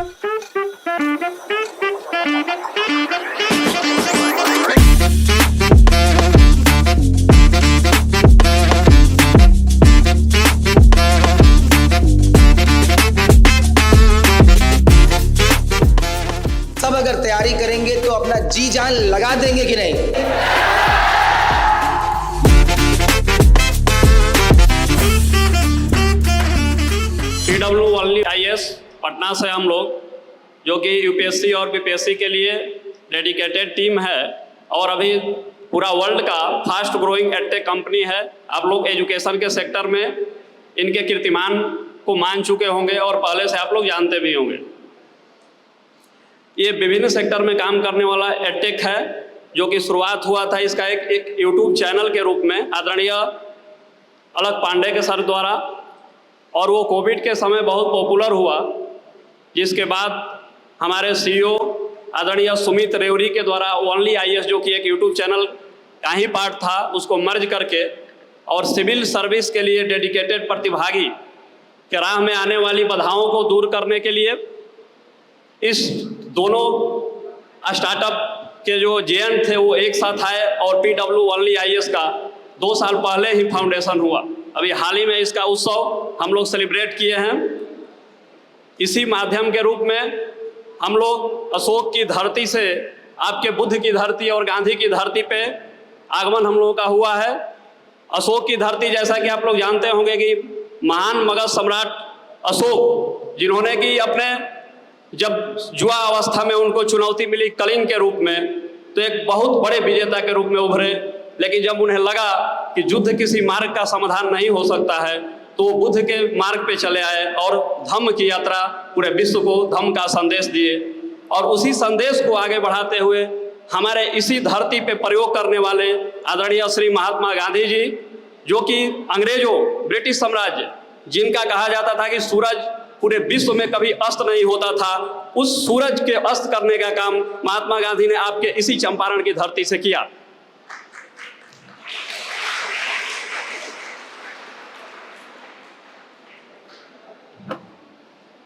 सब अगर तैयारी करेंगे तो अपना जी जान लगा देंगे कि नहीं? PWIS पटना से हम लोग, जो कि यूपीएससी और बीपीएससी के लिए डेडिकेटेड टीम है और अभी पूरा वर्ल्ड का फास्ट ग्रोइंग एडटेक कंपनी है। आप लोग एजुकेशन के सेक्टर में इनके कीर्तिमान को मान चुके होंगे और पहले से आप लोग जानते भी होंगे। ये विभिन्न सेक्टर में काम करने वाला एडटेक है, जो कि शुरुआत हुआ था इसका एक यूट्यूब चैनल के रूप में आदरणीय अलक पांडे के सर द्वारा, और वो कोविड के समय बहुत पॉपुलर हुआ, जिसके बाद हमारे सीईओ आदरणीय सुमित रेवरी के द्वारा ओनली आईएएस, जो कि एक यूट्यूब चैनल का ही पार्ट था, उसको मर्ज करके और सिविल सर्विस के लिए डेडिकेटेड प्रतिभागी के राह में आने वाली बाधाओं को दूर करने के लिए इस दोनों स्टार्टअप के जो जेएन थे वो एक साथ आए और PWIS का 2 साल पहले ही फाउंडेशन हुआ। अभी हाल ही में इसका उत्सव हम लोग सेलिब्रेट किए हैं। इसी माध्यम के रूप में हम लोग अशोक की धरती से आपके बुद्ध की धरती और गांधी की धरती पे आगमन हम लोगों का हुआ है। अशोक की धरती, जैसा कि आप लोग जानते होंगे कि महान मगध सम्राट अशोक, जिन्होंने कि अपने जब युवा अवस्था में उनको चुनौती मिली कलिंग के रूप में, तो एक बहुत बड़े विजेता के रूप में उभरे। लेकिन जब उन्हें लगा कि युद्ध किसी मार्ग का समाधान नहीं हो सकता है, तो वो बुद्ध के मार्ग पे चले आए और धम्म की यात्रा पूरे विश्व को धम्म का संदेश दिए। और उसी संदेश को आगे बढ़ाते हुए हमारे इसी धरती पे प्रयोग करने वाले आदरणीय श्री महात्मा गांधी जी, जो कि अंग्रेजों, ब्रिटिश साम्राज्य, जिनका कहा जाता था कि सूरज पूरे विश्व में कभी अस्त नहीं होता था, उस सूरज के अस्त करने का काम महात्मा गांधी ने आपके इसी चंपारण की धरती से किया।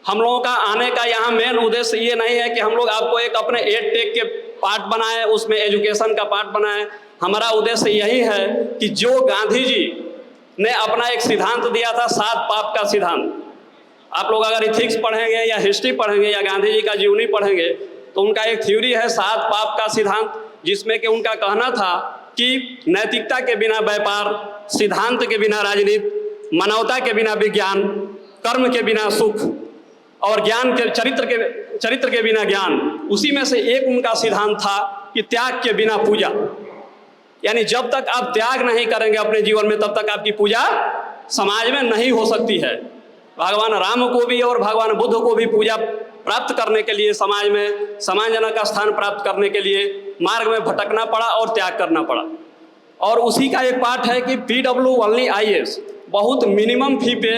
हम लोगों का आने का यहाँ मेन उद्देश्य ये नहीं है कि हम लोग आपको एक अपने एडटेक के पार्ट बनाए, उसमें एजुकेशन का पार्ट बनाए। हमारा उद्देश्य यही है कि जो गांधी जी ने अपना एक सिद्धांत दिया था, 7 पाप का सिद्धांत, आप लोग अगर इथिक्स पढ़ेंगे या हिस्ट्री पढ़ेंगे या गांधी जी का जीवनी पढ़ेंगे तो उनका एक थ्योरी है 7 पाप का सिद्धांत, जिसमें कि उनका कहना था कि नैतिकता के बिना व्यापार, सिद्धांत के बिना राजनीति, मानवता के बिना विज्ञान, कर्म के बिना सुख और ज्ञान के चरित्र के बिना ज्ञान। उसी में से एक उनका सिद्धांत था कि त्याग के बिना पूजा, यानी जब तक आप त्याग नहीं करेंगे अपने जीवन में, तब तक आपकी पूजा समाज में नहीं हो सकती है। भगवान राम को भी और भगवान बुद्ध को भी पूजा प्राप्त करने के लिए समाज में सम्मानजनक का स्थान प्राप्त करने के लिए मार्ग में भटकना पड़ा और त्याग करना पड़ा। और उसी का एक पार्ट है कि PWIS बहुत मिनिमम फी पे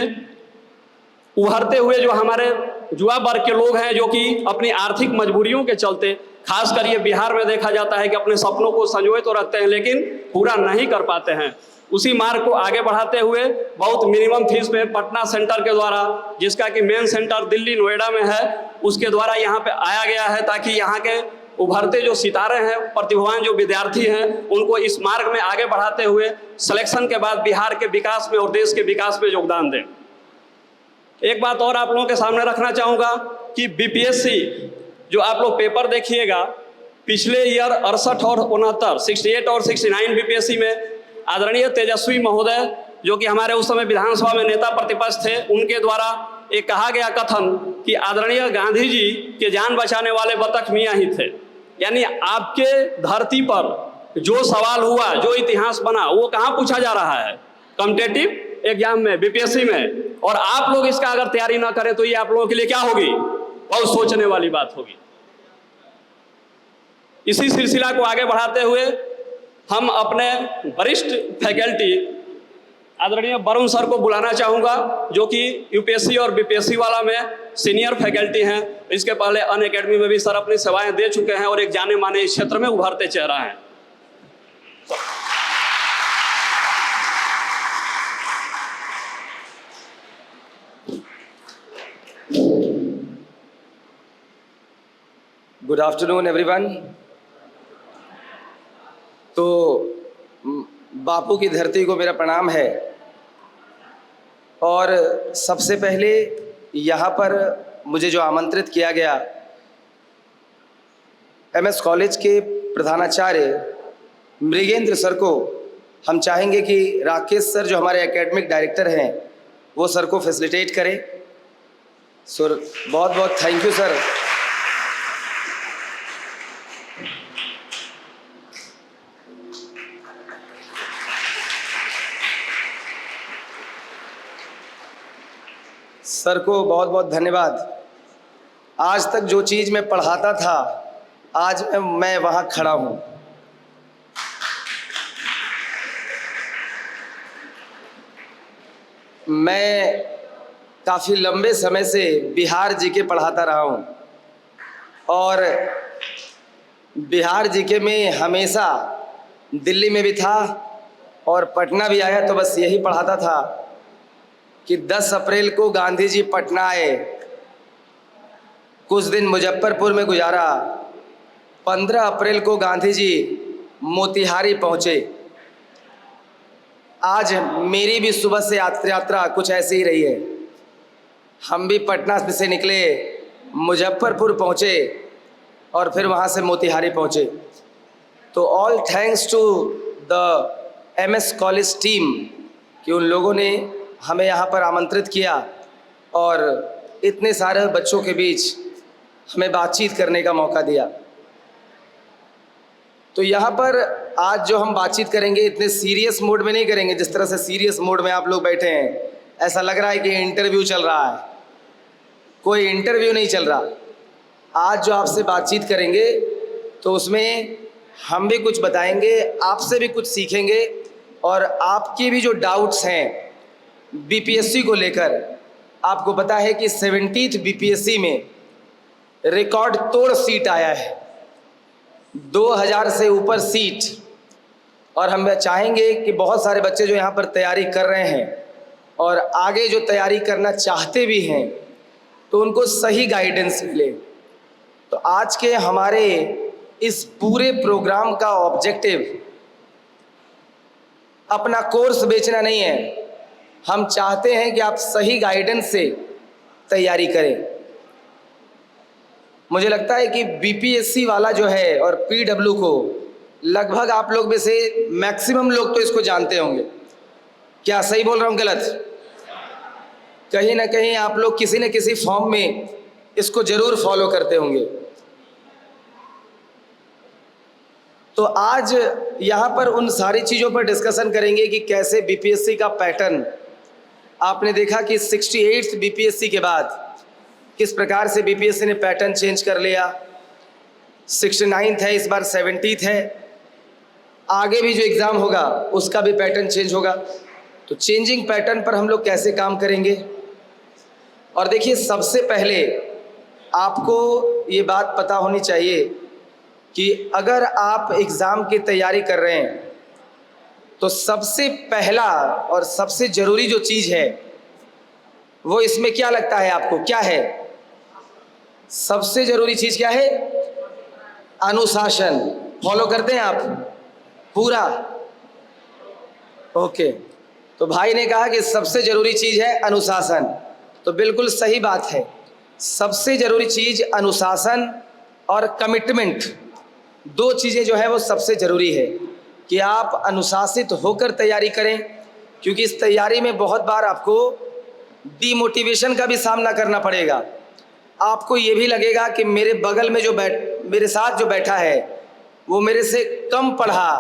उभरते हुए जो हमारे युवा वर्ग के लोग हैं, जो कि अपनी आर्थिक मजबूरियों के चलते, खासकर ये बिहार में देखा जाता है कि अपने सपनों को संजोए तो रखते हैं लेकिन पूरा नहीं कर पाते हैं, उसी मार्ग को आगे बढ़ाते हुए बहुत मिनिमम फीस में पटना सेंटर के द्वारा, जिसका कि मेन सेंटर दिल्ली नोएडा में है, उसके द्वारा यहाँ पे आया गया है, ताकि यहाँ के उभरते जो सितारे हैं, प्रतिभावान जो विद्यार्थी हैं, उनको इस मार्ग में आगे बढ़ाते हुए सिलेक्शन के बाद बिहार के विकास में और देश के विकास में योगदान दें। एक बात और आप लोगों के सामने रखना चाहूँगा कि बीपीएससी जो आप लोग पेपर देखिएगा, पिछले ईयर 68 और 69, 68 और 69 बीपीएससी में आदरणीय तेजस्वी महोदय, जो कि हमारे उस समय विधानसभा में नेता प्रतिपक्ष थे, उनके द्वारा एक कहा गया कथन कि आदरणीय गांधी जी के जान बचाने वाले बतख मियाँ ही थे। यानी आपके धरती पर जो सवाल हुआ, जो इतिहास बना, वो कहाँ पूछा जा रहा है? कॉम्पिटिटिव एग्जाम में, बीपीएससी में। और आप लोग इसका अगर तैयारी ना करें तो ये आप लोगों के लिए क्या होगी? बहुत सोचने वाली बात होगी। इसी सिलसिला को आगे बढ़ाते हुए हम अपने वरिष्ठ फैकल्टी आदरणीय वरुण सर को बुलाना चाहूँगा, जो कि यूपीएससी और बीपीएससी वाला में सीनियर फैकल्टी हैं। इसके पहले अनअकैडमी में भी सर अपनी सेवाएं दे चुके हैं और एक जाने माने इस क्षेत्र में उभरते चेहरा हैं। Good afternoon everyone. तो बापू की धरती को मेरा प्रणाम है। और सबसे पहले यहाँ पर मुझे जो आमंत्रित किया गया, एमएस कॉलेज के प्रधानाचार्य मृगेंद्र सर को हम चाहेंगे कि राकेश सर जो हमारे एकेडमिक डायरेक्टर हैं वो सर को फैसिलिटेट करें। सर बहुत बहुत थैंक यू सर। सर को बहुत बहुत धन्यवाद। आज तक जो चीज़ मैं पढ़ाता था आज मैं वहाँ खड़ा हूँ। मैं काफ़ी लंबे समय से बिहार जीके पढ़ाता रहा हूँ और बिहार जीके में हमेशा दिल्ली में भी था और पटना भी आया तो बस यही पढ़ाता था कि 10 अप्रैल को गांधी जी पटना आए, कुछ दिन मुजफ्फरपुर में गुजारा, 15 अप्रैल को गांधी जी मोतिहारी पहुँचे। आज मेरी भी सुबह से यात्रा कुछ ऐसी ही रही है। हम भी पटना से निकले, मुजफ्फरपुर पहुँचे और फिर वहाँ से मोतिहारी पहुँचे। तो all thanks to the MS college team कि उन लोगों ने हमें यहाँ पर आमंत्रित किया और इतने सारे बच्चों के बीच हमें बातचीत करने का मौका दिया। तो यहाँ पर आज जो हम बातचीत करेंगे इतने सीरियस मोड में नहीं करेंगे जिस तरह से सीरियस मोड में आप लोग बैठे हैं। ऐसा लग रहा है कि इंटरव्यू चल रहा है, कोई इंटरव्यू नहीं चल रहा। आज जो आपसे बातचीत करेंगे तो उसमें हम भी कुछ बताएंगे, आपसे भी कुछ सीखेंगे और आपके भी जो डाउट्स हैं बीपीएससी को लेकर। आपको पता है कि 70th बीपीएससी में रिकॉर्ड तोड़ सीट आया है, 2000 से ऊपर सीट। और हम चाहेंगे कि बहुत सारे बच्चे जो यहाँ पर तैयारी कर रहे हैं और आगे जो तैयारी करना चाहते भी हैं तो उनको सही गाइडेंस मिले। तो आज के हमारे इस पूरे प्रोग्राम का ऑब्जेक्टिव अपना कोर्स बेचना नहीं है। हम चाहते हैं कि आप सही गाइडेंस से तैयारी करें। मुझे लगता है कि बीपीएससी वाला जो है और पीडब्ल्यू को लगभग आप लोग में से मैक्सिमम लोग तो इसको जानते होंगे। क्या सही बोल रहा हूँ गलत? कहीं ना कहीं आप लोग किसी न किसी फॉर्म में इसको जरूर फॉलो करते होंगे। तो आज यहाँ पर उन सारी चीज़ों पर डिस्कशन करेंगे कि कैसे बीपीएससी का पैटर्न, आपने देखा कि 68th बीपीएससी के बाद किस प्रकार से बीपीएससी ने पैटर्न चेंज कर लिया। 69th है, इस बार 70th है। आगे भी जो एग्ज़ाम होगा उसका भी पैटर्न चेंज होगा। तो चेंजिंग पैटर्न पर हम लोग कैसे काम करेंगे। और देखिए, सबसे पहले आपको ये बात पता होनी चाहिए कि अगर आप एग्ज़ाम की तैयारी कर रहे हैं तो सबसे पहला और सबसे ज़रूरी जो चीज़ है वो इसमें क्या लगता है आपको, क्या है? सबसे ज़रूरी चीज़ क्या है? अनुशासन। फॉलो करते हैं आप पूरा? ओके। तो भाई ने कहा कि सबसे ज़रूरी चीज़ है अनुशासन, तो बिल्कुल सही बात है। सबसे ज़रूरी चीज़ अनुशासन और कमिटमेंट, दो चीज़ें जो है वो सबसे ज़रूरी है कि आप अनुशासित होकर तैयारी करें। क्योंकि इस तैयारी में बहुत बार आपको डीमोटिवेशन का भी सामना करना पड़ेगा। आपको ये भी लगेगा कि मेरे बगल में जो मेरे साथ जो बैठा है वो मेरे से कम पढ़ा,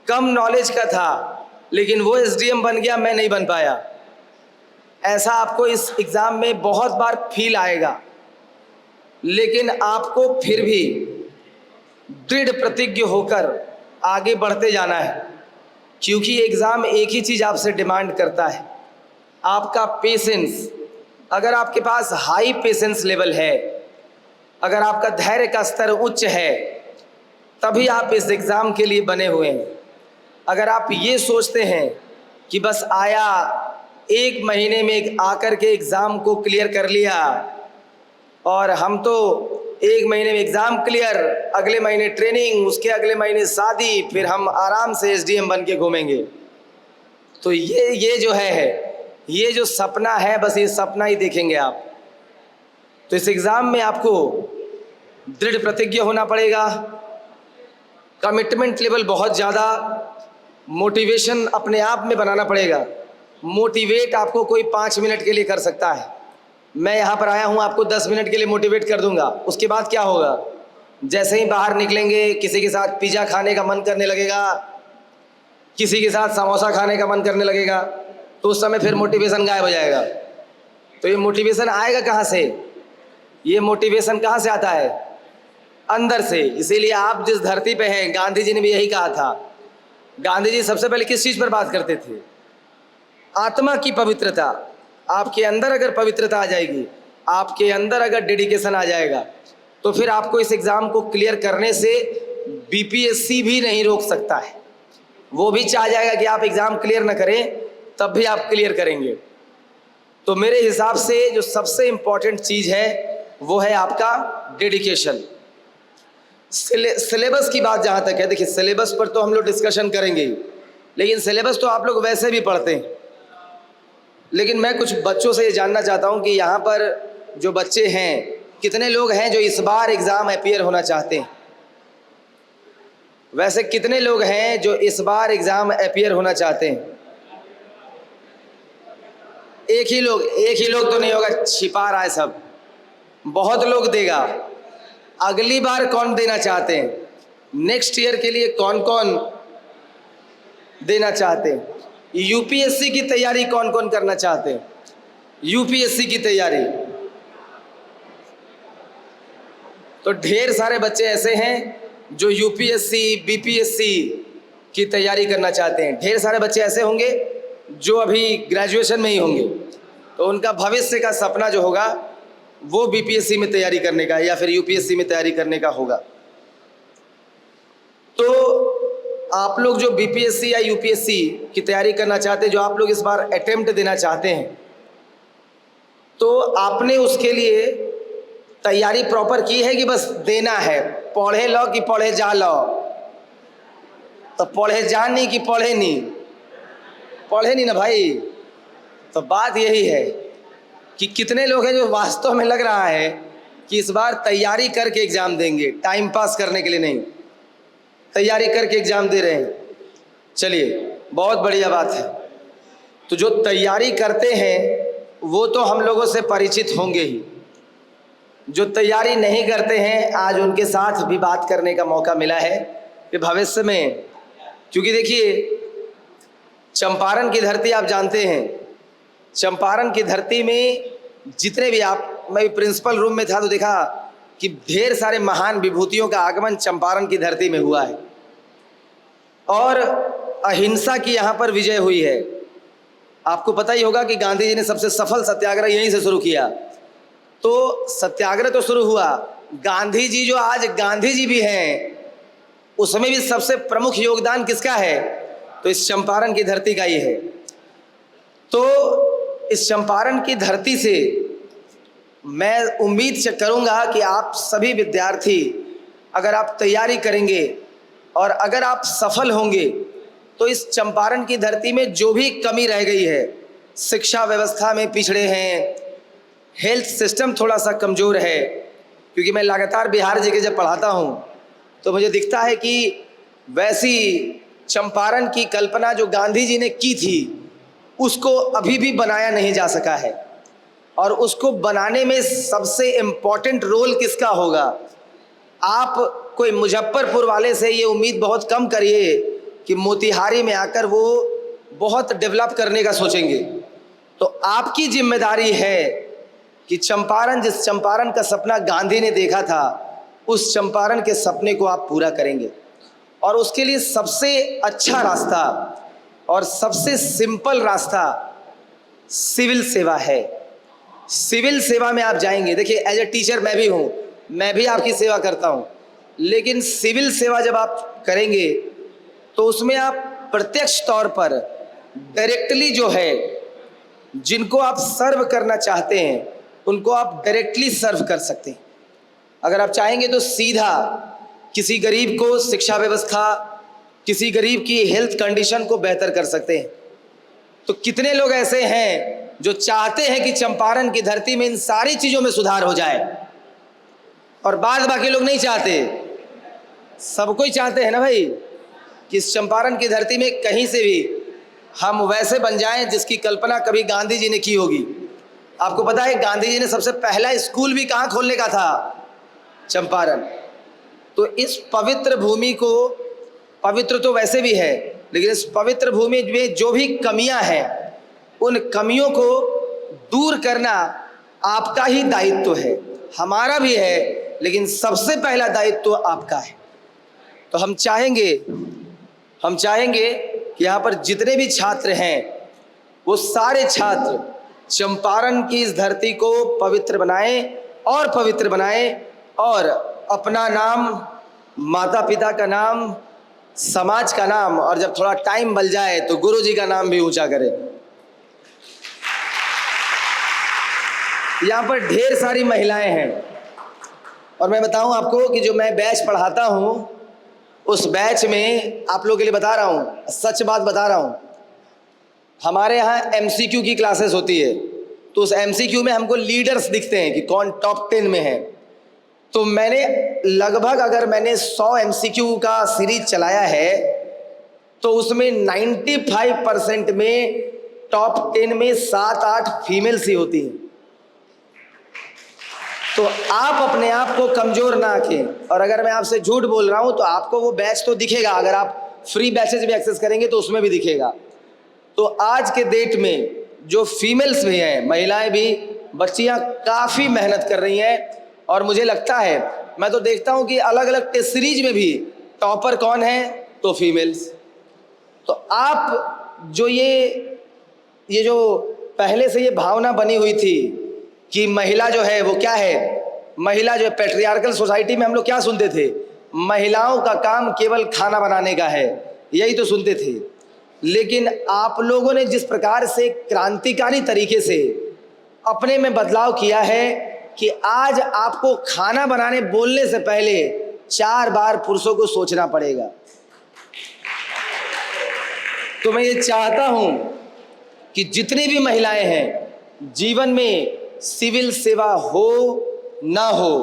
कम नॉलेज का था, लेकिन वो एसडीएम बन गया, मैं नहीं बन पाया। ऐसा आपको इस एग्ज़ाम में बहुत बार फील आएगा। लेकिन आपको फिर भी दृढ़ प्रतिज्ञ होकर आगे बढ़ते जाना है। क्योंकि एग्ज़ाम एक ही चीज़ आपसे डिमांड करता है, आपका पेशेंस। अगर आपके पास हाई पेशेंस लेवल है, अगर आपका धैर्य का स्तर उच्च है, तभी आप इस एग्ज़ाम के लिए बने हुए हैं। अगर आप ये सोचते हैं कि बस आया, 1 महीने में आकर के एग्ज़ाम को क्लियर कर लिया और हम तो 1 महीने में एग्जाम क्लियर, अगले महीने ट्रेनिंग, उसके अगले महीने शादी, फिर हम आराम से एसडीएम बन के घूमेंगे। तो ये जो है ये जो सपना है, बस ये सपना ही देखेंगे आप। तो इस एग्जाम में आपको दृढ़ प्रतिज्ञ होना पड़ेगा, कमिटमेंट लेवल बहुत ज़्यादा, मोटिवेशन अपने आप में बनाना पड़ेगा। मोटिवेट आपको कोई 5 मिनट के लिए कर सकता है। मैं यहाँ पर आया हूँ, आपको 10 मिनट के लिए मोटिवेट कर दूंगा, उसके बाद क्या होगा? जैसे ही बाहर निकलेंगे किसी के साथ पिज़्ज़ा खाने का मन करने लगेगा, किसी के साथ समोसा खाने का मन करने लगेगा, तो उस समय फिर मोटिवेशन गायब हो जाएगा। तो ये मोटिवेशन आएगा कहाँ से? ये मोटिवेशन कहाँ से आता है? अंदर से। इसीलिए आप जिस धरती पे हैं, गांधी जी ने भी यही कहा था। गांधी जी सबसे पहले किस चीज़ पर बात करते थे? आत्मा की पवित्रता। आपके अंदर अगर पवित्रता आ जाएगी, आपके अंदर अगर डेडिकेशन आ जाएगा, तो फिर आपको इस एग्ज़ाम को क्लियर करने से बीपीएससी भी नहीं रोक सकता है। वो भी चाह जाएगा कि आप एग्ज़ाम क्लियर न करें, तब भी आप क्लियर करेंगे। तो मेरे हिसाब से जो सबसे इम्पॉर्टेंट चीज़ है वो है आपका डेडिकेशन। सिलेबस की बात जहाँ तक है, देखिए सिलेबस पर तो हम लोग डिस्कशन करेंगे, लेकिन सिलेबस तो आप लोग वैसे भी पढ़ते हैं। लेकिन मैं कुछ बच्चों से ये जानना चाहता हूँ कि यहाँ पर जो बच्चे हैं, कितने लोग हैं जो इस बार एग्ज़ाम अपीयर होना चाहते हैं? वैसे कितने लोग हैं जो इस बार एग्ज़ाम अपीयर होना चाहते हैं? एक ही लोग तो नहीं होगा, छिपा रहा है सब। बहुत लोग देगा। अगली बार कौन देना चाहते हैं? नेक्स्ट ईयर के लिए कौन कौन देना चाहते हैं? यूपीएससी की तैयारी कौन कौन करना चाहते हैं? यूपीएससी की तैयारी तो ढेर सारे बच्चे ऐसे हैं जो यूपीएससी, बीपीएससी की तैयारी करना चाहते हैं। ढेर सारे बच्चे ऐसे होंगे जो अभी ग्रेजुएशन में ही होंगे, तो उनका भविष्य का सपना जो होगा वो बीपीएससी में तैयारी करने का या फिर यूपीएससी में तैयारी करने का होगा। तो आप लोग जो बीपीएससी या यूपीएससी की तैयारी करना चाहते हैं, जो आप लोग इस बार अटेम्प्ट देना चाहते हैं, तो आपने उसके लिए तैयारी प्रॉपर की है कि बस देना है? पढ़े लो कि पढ़े जा लो? तो पढ़े जा नहीं कि पढ़े नहीं? पढ़े नहीं ना भाई। तो बात यही है कि कितने लोग हैं जो वास्तव में लग रहा है कि इस बार तैयारी करके एग्ज़ाम देंगे, टाइम पास करने के लिए नहीं, तैयारी करके एग्ज़ाम दे रहे हैं। चलिए, बहुत बढ़िया बात है। तो जो तैयारी करते हैं वो तो हम लोगों से परिचित होंगे ही। जो तैयारी नहीं करते हैं, आज उनके साथ भी बात करने का मौका मिला है कि भविष्य में, क्योंकि देखिए चंपारण की धरती आप जानते हैं, चंपारण की धरती में जितने भी मैं प्रिंसिपल रूम में था तो देखा कि ढेर सारे महान विभूतियों का आगमन चंपारण की धरती में हुआ है और अहिंसा की यहाँ पर विजय हुई है। आपको पता ही होगा कि गांधी जी ने सबसे सफल सत्याग्रह यहीं से शुरू किया। तो सत्याग्रह तो शुरू हुआ, गांधी जी जो आज गांधी जी भी हैं, उसमें भी सबसे प्रमुख योगदान किसका है? तो इस चंपारण की धरती का ही है। तो इस चंपारण की धरती से मैं उम्मीद करूंगा कि आप सभी विद्यार्थी, अगर आप तैयारी करेंगे और अगर आप सफल होंगे, तो इस चंपारण की धरती में जो भी कमी रह गई है, शिक्षा व्यवस्था में पिछड़े हैं, हेल्थ सिस्टम थोड़ा सा कमज़ोर है, क्योंकि मैं लगातार बिहार जी के जब पढ़ाता हूँ तो मुझे दिखता है कि वैसी चंपारण की कल्पना जो गांधी जी ने की थी, उसको अभी भी बनाया नहीं जा सका है। और उसको बनाने में सबसे इम्पॉर्टेंट रोल किसका होगा? आप कोई मुजफ्फरपुर वाले से ये उम्मीद बहुत कम करिए कि मोतिहारी में आकर वो बहुत डेवलप करने का सोचेंगे। तो आपकी जिम्मेदारी है कि चंपारण, जिस चंपारण का सपना गांधी ने देखा था, उस चंपारण के सपने को आप पूरा करेंगे। और उसके लिए सबसे अच्छा रास्ता और सबसे सिंपल रास्ता सिविल सेवा है। सिविल सेवा में आप जाएंगे, देखिए एज ए टीचर मैं भी हूँ, मैं भी आपकी सेवा करता हूँ, लेकिन सिविल सेवा जब आप करेंगे तो उसमें आप प्रत्यक्ष तौर पर डायरेक्टली जो है, जिनको आप सर्व करना चाहते हैं उनको आप डायरेक्टली सर्व कर सकते हैं। अगर आप चाहेंगे तो सीधा किसी गरीब को शिक्षा व्यवस्था, किसी गरीब की हेल्थ कंडीशन को बेहतर कर सकते हैं। तो कितने लोग ऐसे हैं जो चाहते हैं कि चंपारण की धरती में इन सारी चीज़ों में सुधार हो जाए, और बाद बाकी लोग नहीं चाहते। सब कोई चाहते हैं ना भाई कि इस चंपारण की धरती में कहीं से भी हम वैसे बन जाएं जिसकी कल्पना कभी गांधी जी ने की होगी। आपको पता है गांधी जी ने सबसे पहला स्कूल भी कहाँ खोलने का था? चंपारण। तो इस पवित्र भूमि को, पवित्र तो वैसे भी है, लेकिन इस पवित्र भूमि में जो भी कमियां हैं उन कमियों को दूर करना आपका ही दायित्व है, हमारा भी है, लेकिन सबसे पहला दायित्व आपका है। तो हम चाहेंगे कि यहाँ पर जितने भी छात्र हैं वो सारे छात्र चंपारण की इस धरती को पवित्र बनाएं और अपना नाम, माता पिता का नाम, समाज का नाम, और जब थोड़ा टाइम बल जाए तो गुरु जी का नाम भी ऊंचा करें। यहाँ पर ढेर सारी महिलाएं हैं, और मैं बताऊं आपको कि जो मैं बैच पढ़ाता हूं उस बैच में आप लोगों के लिए बता रहा हूं, सच बात बता रहा हूं, हमारे यहाँ MCQ की क्लासेस होती है। तो उस MCQ में हमको लीडर्स दिखते हैं कि कौन टॉप 10 में है। तो मैंने लगभग, अगर मैंने 100 MCQ का सीरीज चलाया है तो उसमें 95% में टॉप 10 में 7-8 फीमेल्स ही होती हैं। तो आप अपने आप को कमजोर ना रखें, और अगर मैं आपसे झूठ बोल रहा हूं तो आपको वो बैच तो दिखेगा, अगर आप फ्री बैचेज भी एक्सेस करेंगे तो उसमें भी दिखेगा। तो आज के डेट में जो फीमेल्स भी हैं, महिलाएं भी, बच्चियां काफ़ी मेहनत कर रही हैं, और मुझे लगता है, मैं तो देखता हूं कि अलग अलग टेस्ट सीरीज में भी टॉपर कौन है तो फीमेल्स। तो आप जो ये जो पहले से ये भावना बनी हुई थी कि महिला जो है वो क्या है, महिला जो है, पैट्रियार्कल सोसाइटी में हम लोग क्या सुनते थे? महिलाओं का काम केवल खाना बनाने का है, यही तो सुनते थे। लेकिन आप लोगों ने जिस प्रकार से क्रांतिकारी तरीके से अपने में बदलाव किया है कि आज आपको खाना बनाने बोलने से पहले 4 बार पुरुषों को सोचना पड़ेगा। तो मैं ये चाहता हूं कि जितनी भी महिलाएं हैं, जीवन में सिविल सेवा हो ना हो,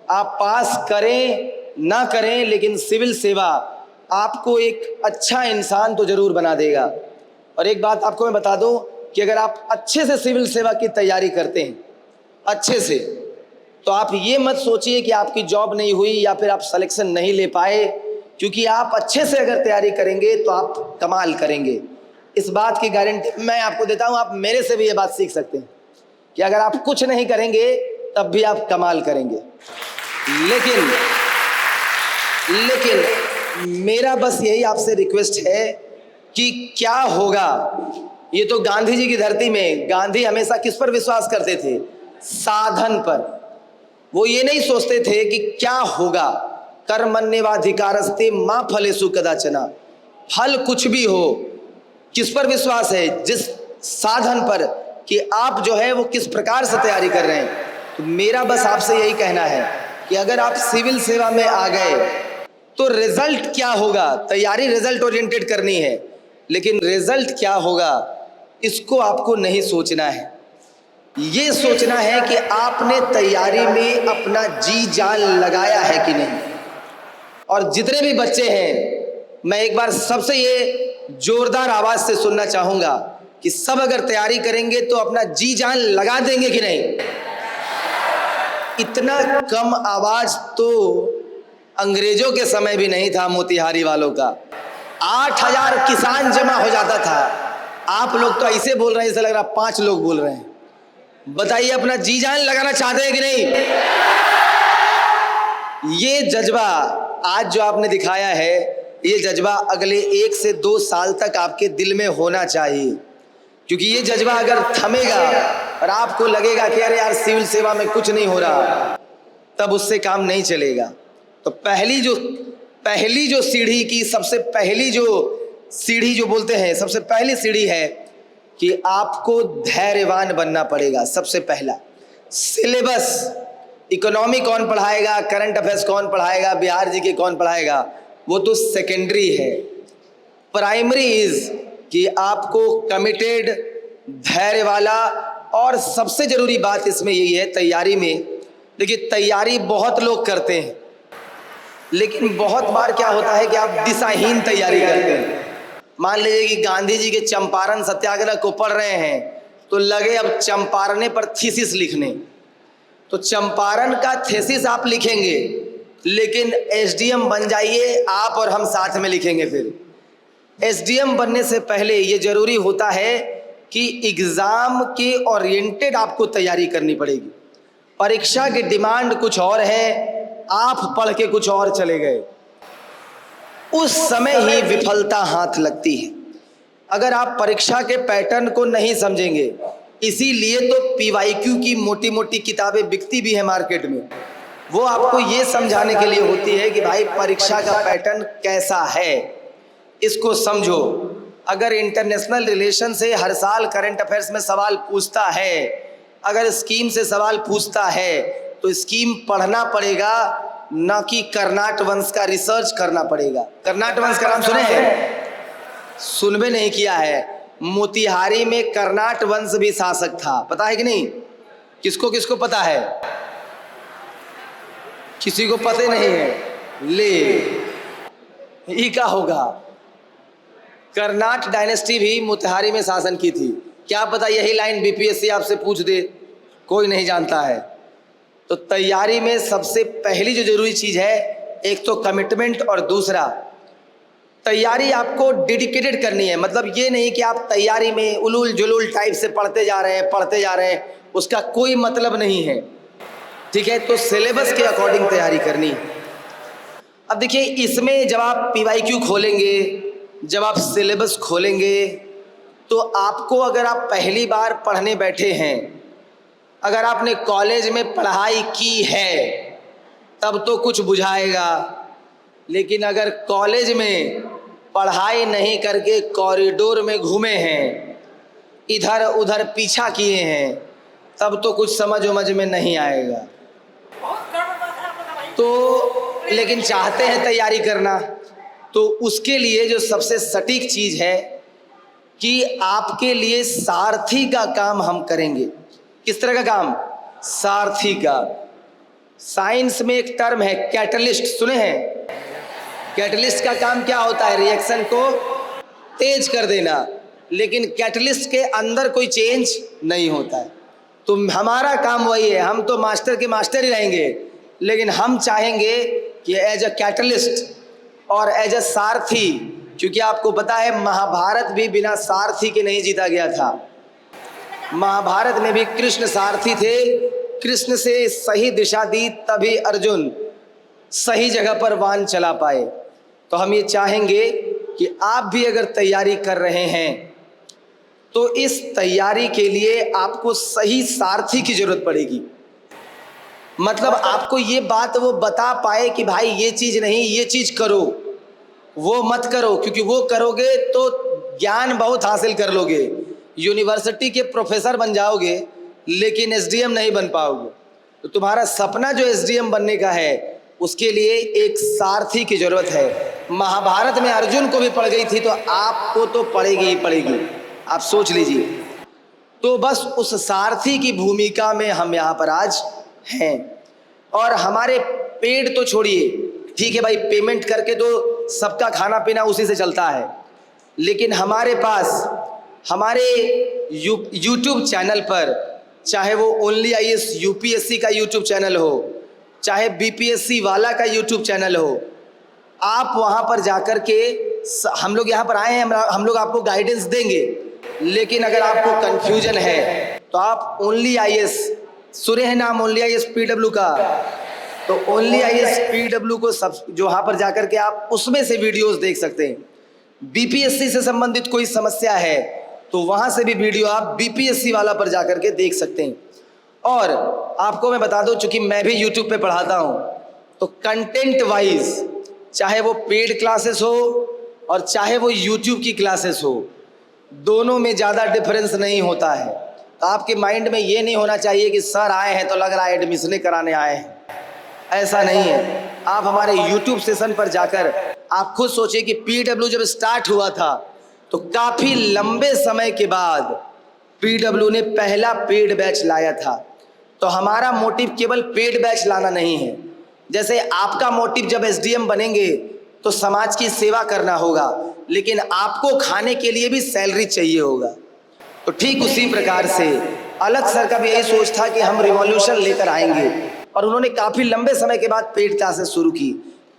आप पास करें ना करें, लेकिन सिविल सेवा आपको एक अच्छा इंसान तो जरूर बना देगा। और एक बात आपको मैं बता दूं कि अगर आप अच्छे से सिविल सेवा की तैयारी करते हैं, अच्छे से, तो आप ये मत सोचिए कि आपकी जॉब नहीं हुई या फिर आप सिलेक्शन नहीं ले पाए, क्योंकि आप अच्छे से अगर तैयारी करेंगे तो आप कमाल करेंगे। इस बात की गारंटी मैं आपको देता हूं, आप मेरे से भी ये बात सीख सकते हैं कि अगर आप कुछ नहीं करेंगे तब भी आप कमाल करेंगे। लेकिन मेरा बस यही आपसे रिक्वेस्ट है कि क्या होगा, ये तो गांधी जी की धरती में, गांधी हमेशा किस पर विश्वास करते थे? साधन पर। वो ये नहीं सोचते थे कि क्या होगा, कर्मण्येवाधिकारस्ते मा फलेषु कदाचन, फल कुछ भी हो। किस पर विश्वास है? जिस साधन पर, कि आप जो है वो किस प्रकार से तैयारी कर रहे हैं। तो मेरा बस आपसे यही कहना है कि अगर आप सिविल सेवा में आ गए तो रिजल्ट क्या होगा, तैयारी रिजल्ट ओरिएंटेड करनी है, लेकिन रिजल्ट क्या होगा इसको आपको नहीं सोचना है। ये सोचना है कि आपने तैयारी में अपना जी जान लगाया है कि नहीं। और जितने भी बच्चे हैं, मैं एक बार सबसे ये जोरदार आवाज से सुनना चाहूंगा कि सब अगर तैयारी करेंगे तो अपना जी जान लगा देंगे कि नहीं। इतना कम आवाज तो अंग्रेजों के समय भी नहीं था मोतिहारी वालों का। 8000 किसान जमा हो जाता था। आप लोग तो ऐसे बोल रहे हैं जैसे लग रहा 5 लोग बोल रहे हैं। बताइए, अपना जी जान लगाना चाहते हैं कि नहीं? ये जज्बा आज जो आपने दिखाया है, ये जज्बा अगले 1 से 2 साल तक आपके दिल में होना चाहिए, क्योंकि ये जज्बा अगर थमेगा और आपको लगेगा कि अरे यार सिविल सेवा में कुछ नहीं हो रहा, तब उससे काम नहीं चलेगा। तो पहली जो सीढ़ी की सबसे पहली जो सीढ़ी जो बोलते हैं, सबसे पहली सीढ़ी है कि आपको धैर्यवान बनना पड़ेगा। सबसे पहला सिलेबस इकोनॉमी कौन पढ़ाएगा, करंट अफेयर्स कौन पढ़ाएगा, बिहार जी के कौन पढ़ाएगा, वो तो सेकेंडरी है। प्राइमरी इज कि आपको कमिटेड, धैर्य वाला, और सबसे जरूरी बात इसमें यही है तैयारी में। देखिए, तैयारी बहुत लोग करते हैं, लेकिन बहुत बार क्या होता है कि आप दिशाहीन तैयारी करते हैं। मान लीजिए कि गांधी जी के चंपारण सत्याग्रह को पढ़ रहे हैं, तो लगे अब चंपारणे पर थीसिस लिखने, तो चंपारण का थीसिस आप लिखेंगे, लेकिन एसडीएम बन जाइए आप और हम साथ में लिखेंगे। फिर एसडीएम बनने से पहले ये जरूरी होता है कि एग्जाम के ओरिएंटेड आपको तैयारी करनी पड़ेगी। परीक्षा की डिमांड कुछ और है, आप पढ़ के कुछ और चले गए, उस समय ही विफलता हाथ लगती है। अगर आप परीक्षा के पैटर्न को नहीं समझेंगे, इसीलिए तो पीवाईक्यू की मोटी मोटी किताबें बिकती भी है मार्केट में। वो आपको ये समझाने के लिए होती है कि भाई परीक्षा का पैटर्न कैसा है, इसको समझो। अगर इंटरनेशनल रिलेशन से हर साल करंट अफेयर्स में सवाल पूछता है, अगर स्कीम से सवाल पूछता है, तो स्कीम पढ़ना पड़ेगा, ना कि कर्नाट वंश का रिसर्च करना पड़ेगा। कर्नाट वंश का नाम सुने हैं? सुनबे नहीं किया है। मोतिहारी में कर्नाट वंश भी शासक था, पता है कि नहीं? किसको किसको पता है? किसी को पता नहीं है। ले ये क्या होगा? कर्नाट डायनेस्टी भी मोतिहारी में शासन की थी। क्या पता यही लाइन बीपीएससी आपसे पूछ दे, कोई नहीं जानता है। तो तैयारी में सबसे पहली जो जरूरी चीज है, एक तो कमिटमेंट, और दूसरा तैयारी आपको डेडिकेटेड करनी है। मतलब ये नहीं कि आप तैयारी में उलूल जुलूल टाइप से पढ़ते जा रहे हैं, उसका कोई मतलब नहीं है। ठीक है, तो सिलेबस के अकॉर्डिंग तैयारी करनी। अब देखिए, इसमें जब आप पीवाईक्यू खोलेंगे, जब आप सिलेबस खोलेंगे, तो आपको, अगर आप पहली बार पढ़ने बैठे हैं, अगर आपने कॉलेज में पढ़ाई की है तब तो कुछ बुझाएगा, लेकिन अगर कॉलेज में पढ़ाई नहीं करके कॉरिडोर में घूमे हैं, इधर उधर पीछा किए हैं, तब तो कुछ समझ उमझ में नहीं आएगा। तो लेकिन चाहते हैं तैयारी करना, तो उसके लिए जो सबसे सटीक चीज है कि आपके लिए सारथी का काम हम करेंगे। किस तरह का काम? सारथी का। साइंस में एक टर्म है कैटलिस्ट, सुने हैं? कैटलिस्ट का काम क्या होता है? रिएक्शन को तेज कर देना, लेकिन कैटलिस्ट के अंदर कोई चेंज नहीं होता है। तो हमारा काम वही है, हम तो मास्टर के मास्टर ही रहेंगे, लेकिन हम चाहेंगे कि एज अ कैटलिस्ट और एज अ सारथी, क्योंकि आपको पता है महाभारत भी बिना सारथी के नहीं जीता गया था। महाभारत में भी कृष्ण सारथी थे, कृष्ण से सही दिशा दी तभी अर्जुन सही जगह पर बाण चला पाए। तो हम ये चाहेंगे कि आप भी अगर तैयारी कर रहे हैं, तो इस तैयारी के लिए आपको सही सारथी की जरूरत पड़ेगी। मतलब आपको ये बात वो बता पाए कि भाई ये चीज नहीं, ये चीज करो, वो मत करो, क्योंकि वो करोगे तो ज्ञान बहुत हासिल कर लोगे, यूनिवर्सिटी के प्रोफेसर बन जाओगे, लेकिन एसडीएम नहीं बन पाओगे। तो तुम्हारा सपना जो एसडीएम बनने का है, उसके लिए एक सारथी की जरूरत है। महाभारत में अर्जुन को भी पड़ गई थी, तो आपको तो पड़ेगी ही पड़ेगी, आप सोच लीजिए। तो बस उस सारथी की भूमिका में हम यहाँ पर आज हैं। और हमारे पेड तो छोड़िए, ठीक है भाई, पेमेंट करके तो सबका खाना पीना उसी से चलता है, लेकिन हमारे पास हमारे यूट्यूब चैनल पर, चाहे वो ओनली आईएएस यूपीएससी का यूट्यूब चैनल हो, चाहे बीपीएससी वाला का यूट्यूब चैनल हो, आप वहाँ पर जाकर के, हम लोग यहाँ पर आए हैं, हम लोग आपको गाइडेंस देंगे। लेकिन अगर आपको कंफ्यूजन है तो आप ओनली आईएएस, सुने हैं नाम ओनली आईएएस पीडब्ल्यू का, तो ओनली आईएएस पीडब्ल्यू को सब जो वहाँ पर जाकर के आप उसमें से वीडियोस देख सकते हैं। बीपीएससी से संबंधित कोई समस्या है तो वहाँ से भी वीडियो आप बीपीएससी वाला पर जाकर के देख सकते हैं। और आपको मैं बता दूं, चूंकि मैं भी यूट्यूब पे पढ़ाता हूँ, तो कंटेंट वाइज, चाहे वो पेड क्लासेस हो और चाहे वो यूट्यूब की क्लासेस हो, दोनों में ज़्यादा डिफरेंस नहीं होता है। तो आपके माइंड में ये नहीं होना चाहिए कि सर आए हैं तो लग रहा है एडमिशन कराने आए हैं। ऐसा नहीं है। आप हमारे YouTube सेशन पर जाकर आप खुद सोचिए कि PW जब स्टार्ट हुआ था तो काफ़ी लंबे समय के बाद PW ने पहला पेड बैच लाया था। तो हमारा मोटिव केवल पेड बैच लाना नहीं है। जैसे आपका मोटिव जब SDM बनेंगे तो समाज की सेवा करना होगा, लेकिन आपको खाने के लिए भी सैलरी चाहिए होगा। तो ठीक उसी प्रकार से अलग सर का भी यही सोच था कि हम रिवॉल्यूशन लेकर आएंगे, और उन्होंने काफ़ी लंबे समय के बाद पेड क्लासेस शुरू की।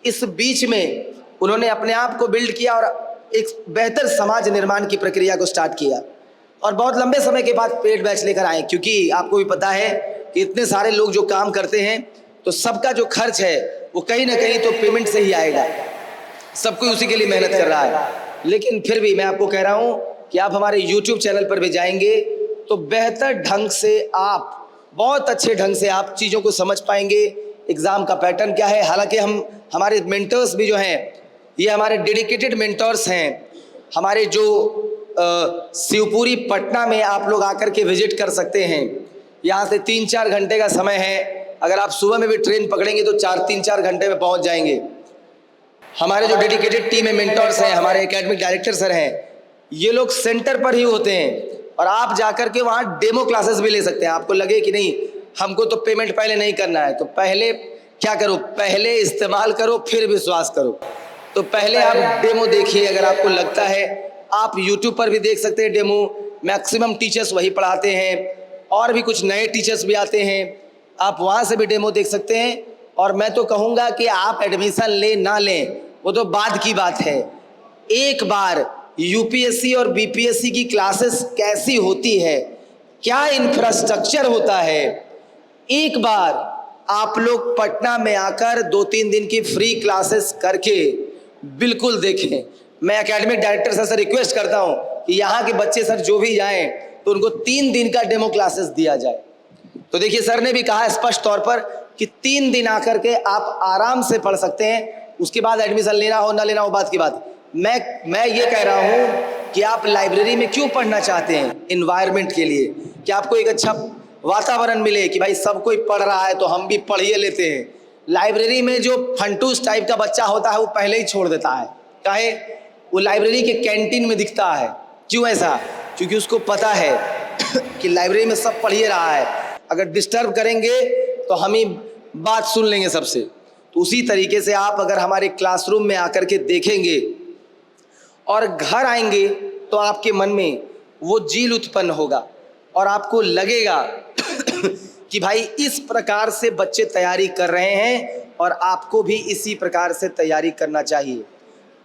इस बीच में उन्होंने अपने आप को बिल्ड किया और एक बेहतर समाज निर्माण की प्रक्रिया को स्टार्ट किया, और बहुत लंबे समय के बाद पेड बैच लेकर आए। क्योंकि आपको भी पता है कि इतने सारे लोग जो काम करते हैं तो सबका जो खर्च है वो कहीं ना कहीं तो पेमेंट से ही आएगा। सब कोई उसी के लिए मेहनत कर रहा है। लेकिन फिर भी मैं आपको कह रहा हूँ कि आप हमारे YouTube चैनल पर भी जाएंगे तो बेहतर ढंग से आप, बहुत अच्छे ढंग से आप चीज़ों को समझ पाएंगे। एग्ज़ाम का पैटर्न क्या है। हालांकि हमारे मेंटर्स भी जो हैं ये हमारे डेडिकेटेड मेंटर्स हैं। हमारे जो शिवपुरी पटना में आप लोग आकर के विजिट कर सकते हैं। यहाँ से 3-4 घंटे का समय है। अगर आप सुबह में भी ट्रेन पकड़ेंगे तो 3-4 घंटे में पहुँच जाएंगे। हमारे जो डेडिकेटेड टीम में मेंटर्स हैं, हमारे एकेडमिक डायरेक्टर सर हैं, ये लोग सेंटर पर ही होते हैं, और आप जाकर के वहाँ डेमो क्लासेस भी ले सकते हैं। आपको लगे कि नहीं हमको तो पेमेंट पहले नहीं करना है, तो पहले क्या करो, पहले इस्तेमाल करो फिर विश्वास करो। तो पहले आप डेमो देखिए। अगर आपको लगता है आप YouTube पर भी देख सकते हैं डेमो। मैक्सिमम टीचर्स वही पढ़ाते हैं, और भी कुछ नए टीचर्स भी आते हैं, आप वहाँ से भी डेमो देख सकते हैं। और मैं तो कहूँगा कि आप एडमिशन ले ना लें वो तो बाद की बात है। एक बार UPSC और BPSC की क्लासेस कैसी होती है, क्या इंफ्रास्ट्रक्चर होता है, एक बार आप लोग पटना में आकर 2-3 दिन की फ्री क्लासेस करके बिल्कुल देखें। मैं एकेडमिक डायरेक्टर सर से रिक्वेस्ट करता हूं कि यहाँ के बच्चे सर जो भी जाएं तो उनको 3 दिन का डेमो क्लासेस दिया जाए। तो देखिए सर ने भी कहा स्पष्ट तौर पर कि 3 दिन आकर के आप आराम से पढ़ सकते हैं। उसके बाद एडमिशन लेना हो ना लेना हो बात की बात। मैं ये कह रहा हूँ कि आप लाइब्रेरी में क्यों पढ़ना चाहते हैं, इन्वायरमेंट के लिए, कि आपको एक अच्छा वातावरण मिले कि भाई सब कोई पढ़ रहा है तो हम भी पढ़िए लेते हैं। लाइब्रेरी में जो फंटूस टाइप का बच्चा होता है वो पहले ही छोड़ देता है। काहे? वो लाइब्रेरी के कैंटीन में दिखता है। क्यों ऐसा? क्योंकि उसको पता है कि लाइब्रेरी में सब पढ़िए रहा है, अगर डिस्टर्ब करेंगे तो हम ही बात सुन लेंगे सबसे। तो उसी तरीके से आप अगर हमारे क्लासरूम में आकर के देखेंगे और घर आएंगे तो आपके मन में वो जील उत्पन्न होगा और आपको लगेगा कि भाई इस प्रकार से बच्चे तैयारी कर रहे हैं और आपको भी इसी प्रकार से तैयारी करना चाहिए।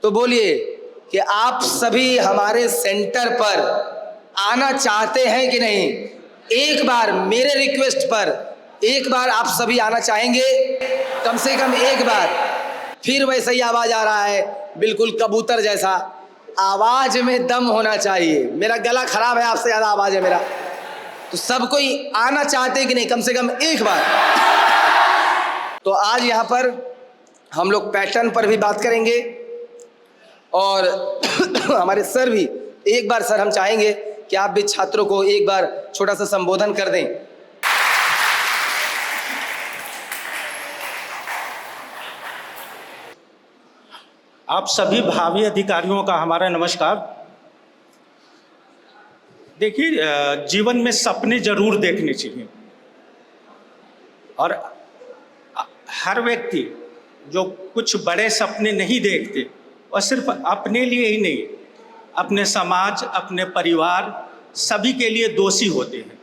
तो बोलिए कि आप सभी हमारे सेंटर पर आना चाहते हैं कि नहीं? एक बार मेरे रिक्वेस्ट पर एक बार आप सभी आना चाहेंगे? कम से कम एक बार। फिर वैसे ही आवाज आ रहा है बिल्कुल कबूतर जैसा। आवाज में दम होना चाहिए। मेरा गला खराब है, आपसे ज्यादा आवाज है मेरा। तो सब कोई आना चाहते हैं कि नहीं? कम से कम एक बार। तो आज यहाँ पर हम लोग पैटर्न पर भी बात करेंगे और हमारे सर भी एक बार, सर हम चाहेंगे कि आप भी छात्रों को एक बार छोटा सा संबोधन कर दें। आप सभी भावी अधिकारियों का हमारा नमस्कार। देखिए, जीवन में सपने जरूर देखने चाहिए और हर व्यक्ति जो कुछ बड़े सपने नहीं देखते और सिर्फ अपने लिए ही नहीं, अपने समाज, अपने परिवार, सभी के लिए दोषी होते हैं।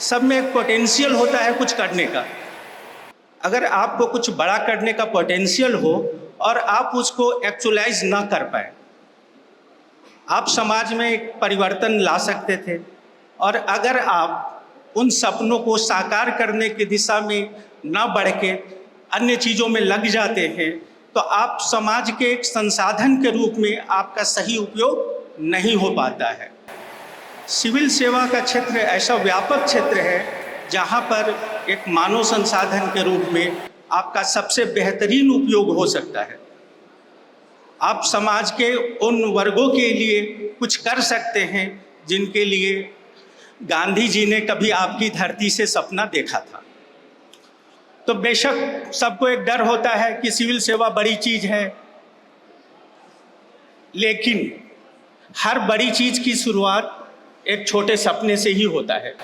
सब में एक पोटेंशियल होता है कुछ करने का। अगर आपको कुछ बड़ा करने का पोटेंशियल हो और आप उसको एक्चुअलाइज ना कर पाए, आप समाज में एक परिवर्तन ला सकते थे। और अगर आप उन सपनों को साकार करने की दिशा में ना बढ़ के अन्य चीज़ों में लग जाते हैं तो आप समाज के एक संसाधन के रूप में आपका सही उपयोग नहीं हो पाता है। सिविल सेवा का क्षेत्र ऐसा व्यापक क्षेत्र है जहाँ पर एक मानव संसाधन के रूप में आपका सबसे बेहतरीन उपयोग हो सकता है। आप समाज के उन वर्गों के लिए कुछ कर सकते हैं जिनके लिए गांधी जी ने कभी आपकी धरती से सपना देखा था। तो बेशक सबको एक डर होता है कि सिविल सेवा बड़ी चीज़ है, लेकिन हर बड़ी चीज़ की शुरुआत एक छोटे सपने से ही होता है।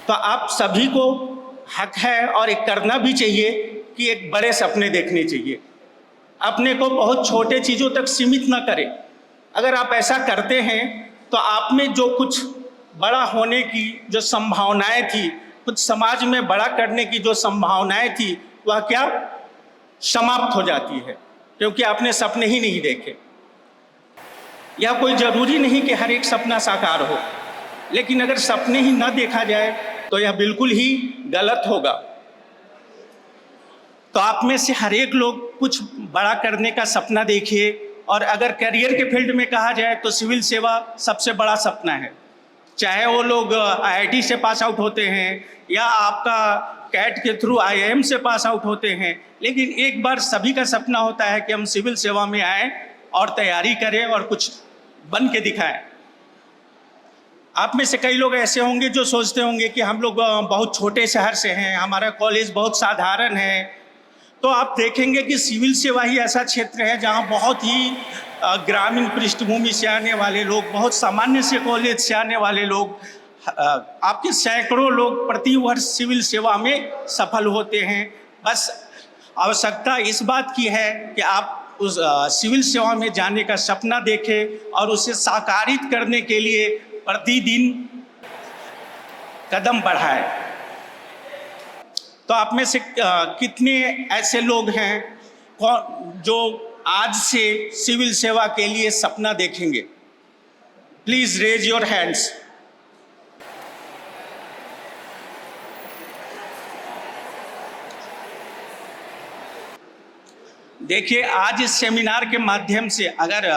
तो आप सभी को हक है और एक करना भी चाहिए कि एक बड़े सपने देखने चाहिए। अपने को बहुत छोटे चीज़ों तक सीमित ना करें। अगर आप ऐसा करते हैं तो आप में जो कुछ बड़ा होने की जो संभावनाएं थी, कुछ समाज में बड़ा करने की जो संभावनाएं थी, वह क्या समाप्त हो जाती है, क्योंकि आपने सपने ही नहीं देखे। यह कोई ज़रूरी नहीं कि हर एक सपना साकार हो, लेकिन अगर सपने ही ना देखा जाए तो यह बिल्कुल ही गलत होगा। तो आप में से हर एक लोग कुछ बड़ा करने का सपना देखिए। और अगर करियर के फील्ड में कहा जाए तो सिविल सेवा सबसे बड़ा सपना है। चाहे वो लोग IIT से पास आउट होते हैं या आपका कैट के थ्रू IIM से पास आउट होते हैं, लेकिन एक बार सभी का सपना होता है कि हम सिविल सेवा में आएँ और तैयारी करें और कुछ बन के दिखाएं। आप में से कई लोग ऐसे होंगे जो सोचते होंगे कि हम लोग बहुत छोटे शहर से हैं, हमारा कॉलेज बहुत साधारण है। तो आप देखेंगे कि सिविल सेवा ही ऐसा क्षेत्र है जहां बहुत ही ग्रामीण पृष्ठभूमि से आने वाले लोग, बहुत सामान्य से कॉलेज से आने वाले लोग, आपके सैकड़ों लोग प्रति वर्ष सिविल सेवा में सफल होते हैं। बस आवश्यकता इस बात की है कि आप उस सिविल सेवा में जाने का सपना देखें और उसे साकारित करने के लिए प्रतिदिन कदम बढ़ाएं। तो आप में से कितने ऐसे लोग हैं जो आज से सिविल सेवा के लिए सपना देखेंगे? Please raise your hands. देखिए, आज इस सेमिनार के माध्यम से अगर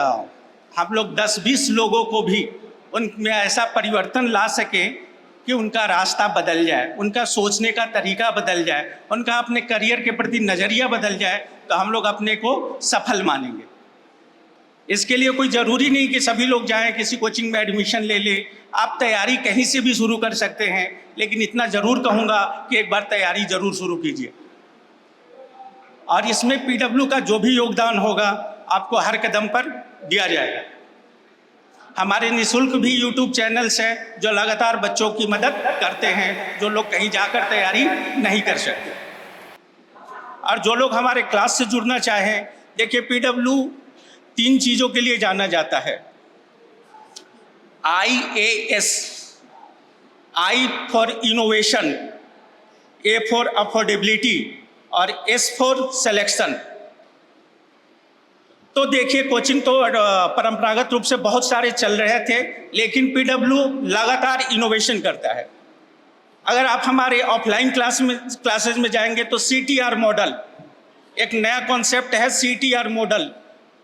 हम लोग 10-20 लोगों को भी उनमें ऐसा परिवर्तन ला सकें कि उनका रास्ता बदल जाए, उनका सोचने का तरीका बदल जाए, उनका अपने करियर के प्रति नज़रिया बदल जाए, तो हम लोग अपने को सफल मानेंगे। इसके लिए कोई ज़रूरी नहीं कि सभी लोग जाएं किसी कोचिंग में एडमिशन ले लें। आप तैयारी कहीं से भी शुरू कर सकते हैं, लेकिन इतना ज़रूर कहूँगा कि एक बार तैयारी ज़रूर शुरू कीजिए। और इसमें PW का जो भी योगदान होगा आपको हर कदम पर दिया जाएगा। हमारे निःशुल्क भी YouTube चैनल्स हैं जो लगातार बच्चों की मदद करते हैं, जो लोग कहीं जाकर तैयारी नहीं कर सकते। और जो लोग हमारे क्लास से जुड़ना चाहें, देखिए PW 3 चीज़ों के लिए जाना जाता है। IAS, I for innovation, A for affordability और S फॉर सिलेक्शन। तो देखिए, कोचिंग तो परंपरागत रूप से बहुत सारे चल रहे थे, लेकिन PW लगातार इनोवेशन करता है। अगर आप हमारे ऑफलाइन क्लासेज में जाएंगे तो CTR मॉडल, एक नया कॉन्सेप्ट है। CTR मॉडल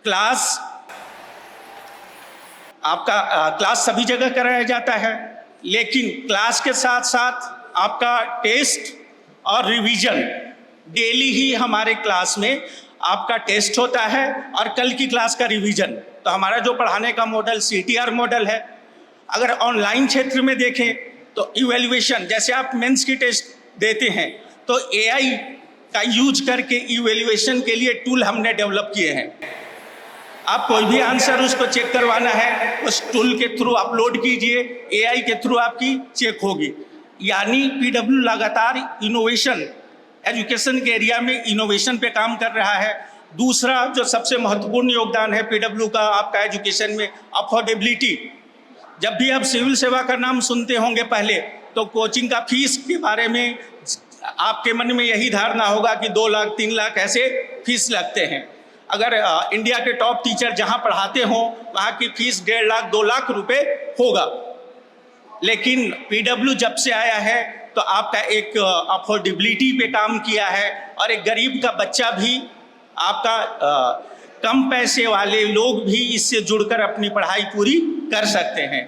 क्लास, आपका क्लास सभी जगह कराया जाता है, लेकिन क्लास के साथ साथ आपका टेस्ट और रिवीजन डेली ही हमारे क्लास में आपका टेस्ट होता है और कल की क्लास का रिवीजन। तो हमारा जो पढ़ाने का मॉडल CTR मॉडल है। अगर ऑनलाइन क्षेत्र में देखें तो इवैल्यूएशन, जैसे आप मेंस की टेस्ट देते हैं तो AI का यूज करके इवैल्यूएशन के लिए टूल हमने डेवलप किए हैं। आप कोई भी आंसर उसको चेक करवाना है, उस टूल के थ्रू अपलोड कीजिए, AI के थ्रू आपकी चेक होगी। यानी PW लगातार इनोवेशन, एजुकेशन के एरिया में इनोवेशन पे काम कर रहा है। दूसरा जो सबसे महत्वपूर्ण योगदान है PW का आपका एजुकेशन में, अफोर्डेबिलिटी। जब भी आप सिविल सेवा का नाम सुनते होंगे पहले, तो कोचिंग का फीस के बारे में आपके मन में यही धारणा होगा कि 2 लाख 3 लाख ऐसे फीस लगते हैं। अगर इंडिया के टॉप टीचर जहां पढ़ाते हों वहां की फीस 1.5 लाख 2 लाख रुपए होगा। लेकिन PW जब से आया है तो आपका एक अफोर्डेबिलिटी पे काम किया है, और एक गरीब का बच्चा भी आपका कम पैसे वाले लोग भी इससे जुड़कर अपनी पढ़ाई पूरी कर सकते हैं।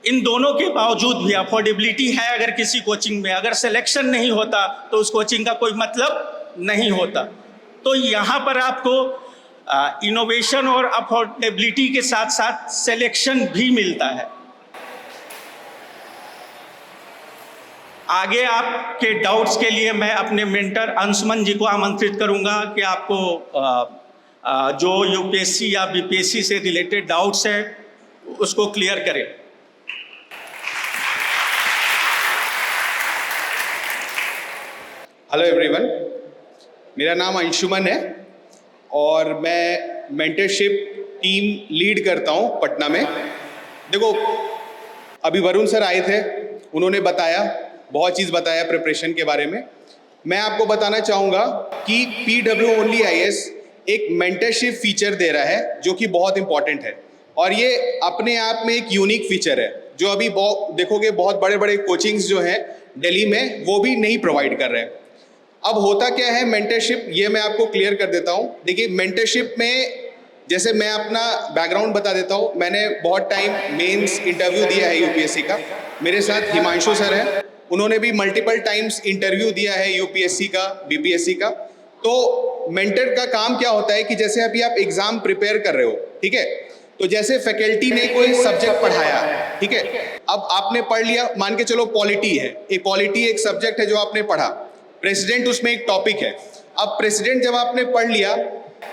इन दोनों के बावजूद भी अफोर्डेबिलिटी है अगर किसी कोचिंग में, अगर सिलेक्शन नहीं होता तो उस कोचिंग का कोई मतलब नहीं होता। तो यहाँ पर आपको इनोवेशन और अफोर्डेबिलिटी के साथ साथ सिलेक्शन भी मिलता है। आगे आपके डाउट्स के लिए मैं अपने मेंटर अंशुमन जी को आमंत्रित करूंगा कि आपको जो यूपीएससी या बीपीएससी से रिलेटेड डाउट्स है उसको क्लियर करें। हेलो एवरीवन, मेरा नाम अंशुमन है और मैं मेंटरशिप टीम लीड करता हूं पटना में। देखो, अभी वरुण सर आए थे, उन्होंने बताया, बहुत चीज़ बताया प्रिपरेशन के बारे में। मैं आपको बताना चाहूँगा कि PWOnlyIAS एक मेंटरशिप फीचर दे रहा है जो कि बहुत इंपॉर्टेंट है और ये अपने आप में एक यूनिक फीचर है जो अभी देखोगे बहुत बड़े बड़े कोचिंग्स जो हैं दिल्ली में वो भी नहीं प्रोवाइड कर रहे हैं। अब होता क्या है मेंटरशिप, ये मैं आपको क्लियर कर देता हूँ। देखिए, मेंटरशिप में जैसे मैं अपना बैकग्राउंड बता देता हूँ, मैंने बहुत टाइम मेंस इंटरव्यू दिया है यूपीएससी का। मेरे साथ हिमांशु सर हैं, उन्होंने भी मल्टीपल टाइम्स इंटरव्यू दिया है यूपीएससी का, बीपीएससी का। तो मेंटर का काम क्या होता है कि जैसे अभी आप एग्जाम प्रिपेयर कर रहे हो, ठीक है, तो जैसे फैकल्टी ने कोई सब्जेक्ट पढ़ाया, ठीक है, अब आपने पढ़ लिया, मान के चलो पॉलिटी है, एक पॉलिटी एक सब्जेक्ट है जो आपने पढ़ा, प्रेसिडेंट उसमें एक टॉपिक है। अब प्रेसिडेंट जब आपने पढ़ लिया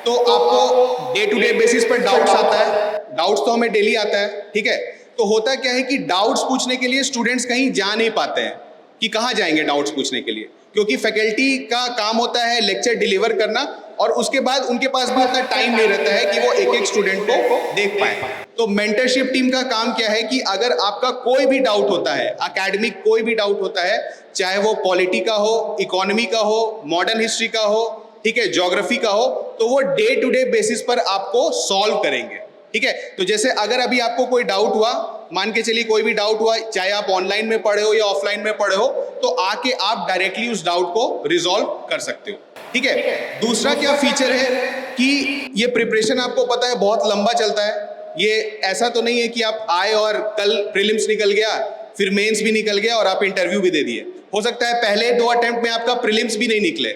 तो आपको डे टू डे बेसिस पर डाउट्स आता है, डाउट्स तो हमें डेली आता है, ठीक है। तो होता क्या है कि डाउट्स पूछने के लिए स्टूडेंट्स कहीं जा नहीं पाते हैं कि कहाँ जाएंगे डाउट्स पूछने के लिए, क्योंकि फैकल्टी का काम होता है लेक्चर डिलीवर करना और उसके बाद उनके पास भी उतना टाइम नहीं रहता है कि वो एक एक स्टूडेंट को देख पाए। तो मेंटरशिप टीम का काम क्या है कि अगर आपका कोई भी डाउट होता है, एकेडमिक कोई भी डाउट होता है, चाहे वो पॉलिटी का हो, इकोनॉमी का हो, मॉडर्न हिस्ट्री का हो, ठीक है, ज्योग्राफी का हो, तो वो डे टू डे बेसिस पर आपको सॉल्व करेंगे, ठीक है। तो जैसे अगर अभी आपको कोई डाउट हुआ, मान के चलिए कोई भी डाउट हुआ, चाहे आप ऑनलाइन में पढ़े हो या ऑफलाइन में पढ़े हो, तो आके आप डायरेक्टली उस डाउट को रिजॉल्व कर सकते हो, ठीक है। दूसरा क्या फीचर है कि ये प्रिपरेशन आपको पता है बहुत लंबा चलता है। ये ऐसा तो नहीं है कि आप आए और कल प्रीलिम्स निकल गया, फिर मेंस भी निकल गया और आप इंटरव्यू भी दे दिए। हो सकता है पहले 2 अटेम्प्ट में आपका प्रीलिम्स भी नहीं निकले,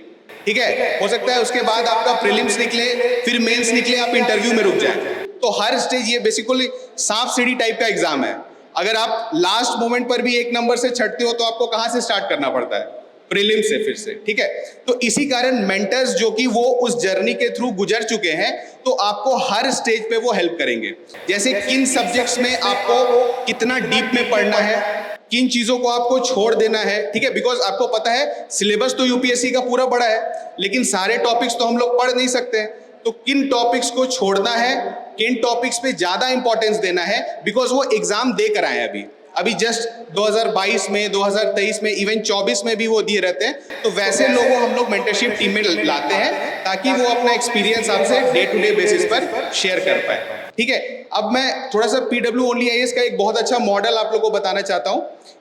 ठीक है, हो सकता है उसके बाद आपका प्रीलिम्स निकले, फिर मेंस निकले, आप इंटरव्यू में रुक जाए। तो हर स्टेज ये बेसिकली सांप सीढ़ी टाइप का एग्जाम है। अगर आप लास्ट मोमेंट पर भी एक नंबर से छटते हो तो आपको कहां से स्टार्ट करना पड़ता है, प्रीलिम्स से फिर से, ठीक है। तो इसी कारण मेंटर्स जो कि वो उस जर्नी के थ्रू गुजर चुके हैं, तो आपको हर स्टेज पे वो हेल्प करेंगे। जैसे किन सब्जेक्ट्स में आपको कितना डीप में पढ़ना है, किन चीजों को आपको छोड़ देना है, ठीक है, बिकॉज आपको पता है सिलेबस तो यूपीएससी का पूरा बड़ा है, लेकिन सारे टॉपिक्स तो हम लोग पढ़ नहीं सकते। तो किन टॉपिक्स को छोड़ना है, किन टॉपिक्स पे ज्यादा इंपॉर्टेंस देना है, बिकॉज वो एग्जाम दे कर आए अभी जस्ट 2022 में, 2023 में, इवन 24 में भी वो दिए रहते हैं। तो वैसे लोगों हम लोग मेंटरशिप टीम में लाते हैं ताकि वो अपना एक्सपीरियंस आपसे डे टू डे बेसिस पर शेयर कर पाए, ठीक है। अब मैं थोड़ा सा PWOnlyIAS का एक बहुत अच्छा मॉडल आप लोगों को बताना चाहता हूं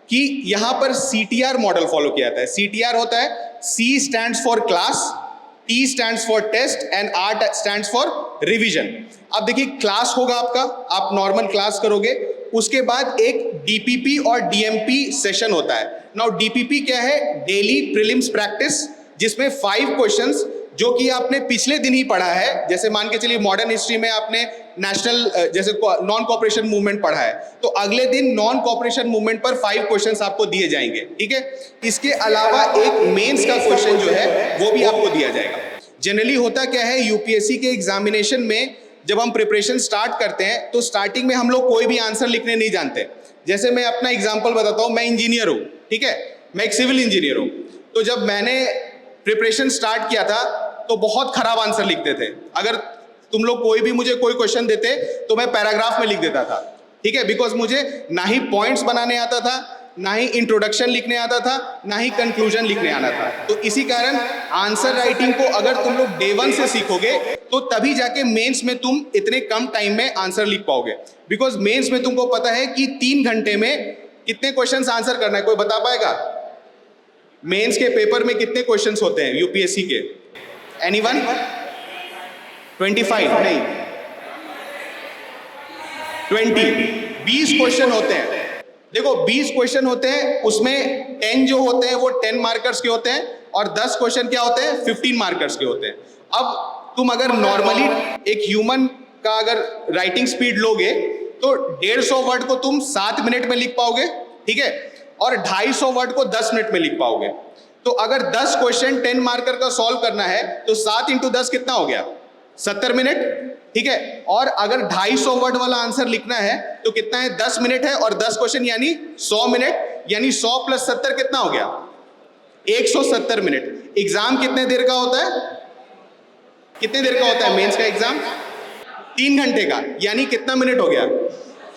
कि यहां पर CTR मॉडल फॉलो किया जाता है। CTR होता है C stands for class, T stands for test and R stands for revision. अब देखिए, क्लास होगा आपका, आप नॉर्मल क्लास करोगे, उसके बाद एक DPP और DMP सेशन होता है। नाउ DPP क्या है, डेली प्रीलिम्स प्रैक्टिस, जिसमें 5 क्वेश्चंस जो कि आपने पिछले दिन ही पढ़ा है, जैसे मान के चलिए मॉडर्न हिस्ट्री में आपने नेशनल जैसे नॉन कॉपरेशन मूवमेंट पढ़ा है, तो अगले दिन नॉन कॉपरेशन मूवमेंट पर 5 क्वेश्चंस आपको दिए जाएंगे, ठीक है। इसके अलावा एक मेंस का क्वेश्चन जो है वो भी आपको दिया जाएगा। जनरली होता क्या है, यूपीएससी के एग्जामिनेशन में जब हम प्रिपरेशन स्टार्ट करते हैं तो स्टार्टिंग में हम लोग कोई भी आंसर लिखने नहीं जानते। जैसे मैं अपना एग्जांपल बताता हूं, मैं इंजीनियर हूं, ठीक है, मैं एक सिविल इंजीनियर हूं। तो जब मैंने प्रिपरेशन स्टार्ट किया था तो बहुत खराब आंसर लिखते थे। अगर तुम लोग कोई भी मुझे कोई क्वेश्चन देते तो मैं पैराग्राफ में लिख देता था, ठीक है, बिकॉज मुझे ना ही पॉइंट्स बनाने आता था, ना ही इंट्रोडक्शन लिखने आता था, ना ही कंक्लूजन लिखने आना था। तो इसी कारण आंसर राइटिंग को अगर तुम लोग डे 1 से सीखोगे तो तभी जाके मेंस में तुम इतने कम टाइम में आंसर लिख पाओगे। बिकॉज मेंस में तुमको पता है कि 3 घंटे में कितने क्वेश्चंस आंसर करना है, कोई बता पाएगा? मेंस के पेपर में कितने क्वेश्चंस होते हैं यूपीएससी के? एनीवन? 25 नहीं, 20 क्वेश्चन होते हैं। देखो 20 क्वेश्चन होते हैं, उसमें 10 जो होते हैं वो 10 मार्कर्स के होते हैं और 10 क्वेश्चन क्या होते हैं, 15 मार्कर्स के होते हैं। अब तुम अगर नॉर्मली एक ह्यूमन का अगर राइटिंग स्पीड लोगे तो 150 वर्ड को तुम 7 मिनट में लिख पाओगे, ठीक है। और 250 वर्ड को 10 मिनट में लिख पाओगे। तो अगर 10 क्वेश्चन 10 मार्कर का सॉल्व करना है तो 7 × 10 कितना हो गया? 70 मिनट, ठीक है। और अगर 250 वर्ड वाला आंसर लिखना है तो कितना है? 10 मिनट है, और 10 क्वेश्चन यानी 100 मिनट, यानी 100 + 70 कितना हो गया? 170 मिनट। एग्जाम कितने देर का होता है? कितने देर का होता है मेंस का एग्जाम? 3 घंटे का, यानी कितना मिनट हो गया?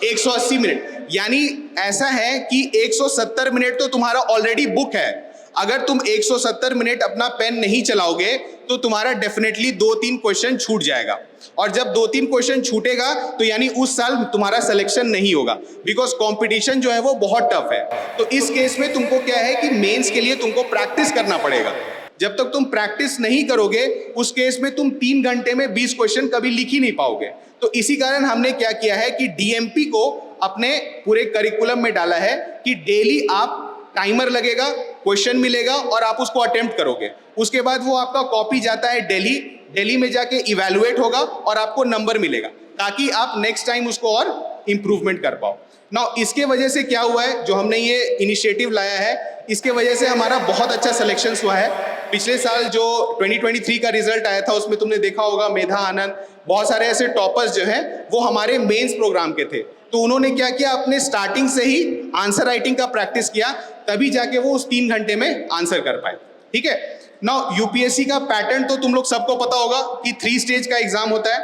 180 मिनट। यानी ऐसा है कि 170 मिनट तो तुम्हारा ऑलरेडी बुक है। अगर तुम 170 मिनट अपना पेन नहीं चलाओगे तो तुम्हारा डेफिनेटली 2-3 क्वेश्चन छूट जाएगा, और जब 2-3 क्वेश्चन छूटेगा तो यानी उस साल तुम्हारा सिलेक्शन नहीं होगा, बिकॉज कंपटीशन जो है वो बहुत टफ है। तो इस केस में तुमको क्या है कि मेंस के लिए तुमको प्रैक्टिस करना पड़ेगा। जब तक तुम प्रैक्टिस नहीं करोगे उस केस में तुम 3 घंटे में 20 क्वेश्चन कभी लिख ही नहीं पाओगे। तो इसी कारण हमने क्या किया है कि डीएमपी को अपने पूरे करिकुलम में डाला है कि डेली आप टाइमर लगेगा, क्वेश्चन मिलेगा और आप उसको अटेम्प्ट करोगे। उसके बाद वो आपका कॉपी जाता है दिल्ली में जाके इवैल्यूएट होगा और आपको नंबर मिलेगा, ताकि आप नेक्स्ट टाइम उसको और इंप्रूवमेंट कर पाओ। नाउ इसके वजह से क्या हुआ है, जो हमने ये इनिशिएटिव लाया है, इसके वजह से हमारा बहुत अच्छा सिलेक्शन हुआ है। पिछले साल जो 2023 का रिजल्ट आया था उसमें तुमने देखा होगा मेधा आनंद, बहुत सारे ऐसे टॉपर्स जो हैं वो हमारे मेंस प्रोग्राम के थे। तो उन्होंने क्या किया, अपने स्टार्टिंग से ही आंसर राइटिंग का प्रैक्टिस किया, तभी जाके वो उस 3 घंटे में आंसर कर पाए। ठीक है। नाउ यूपीएससी का पैटर्न तो तुम लोग सबको पता होगा कि 3 स्टेज का एग्जाम होता है।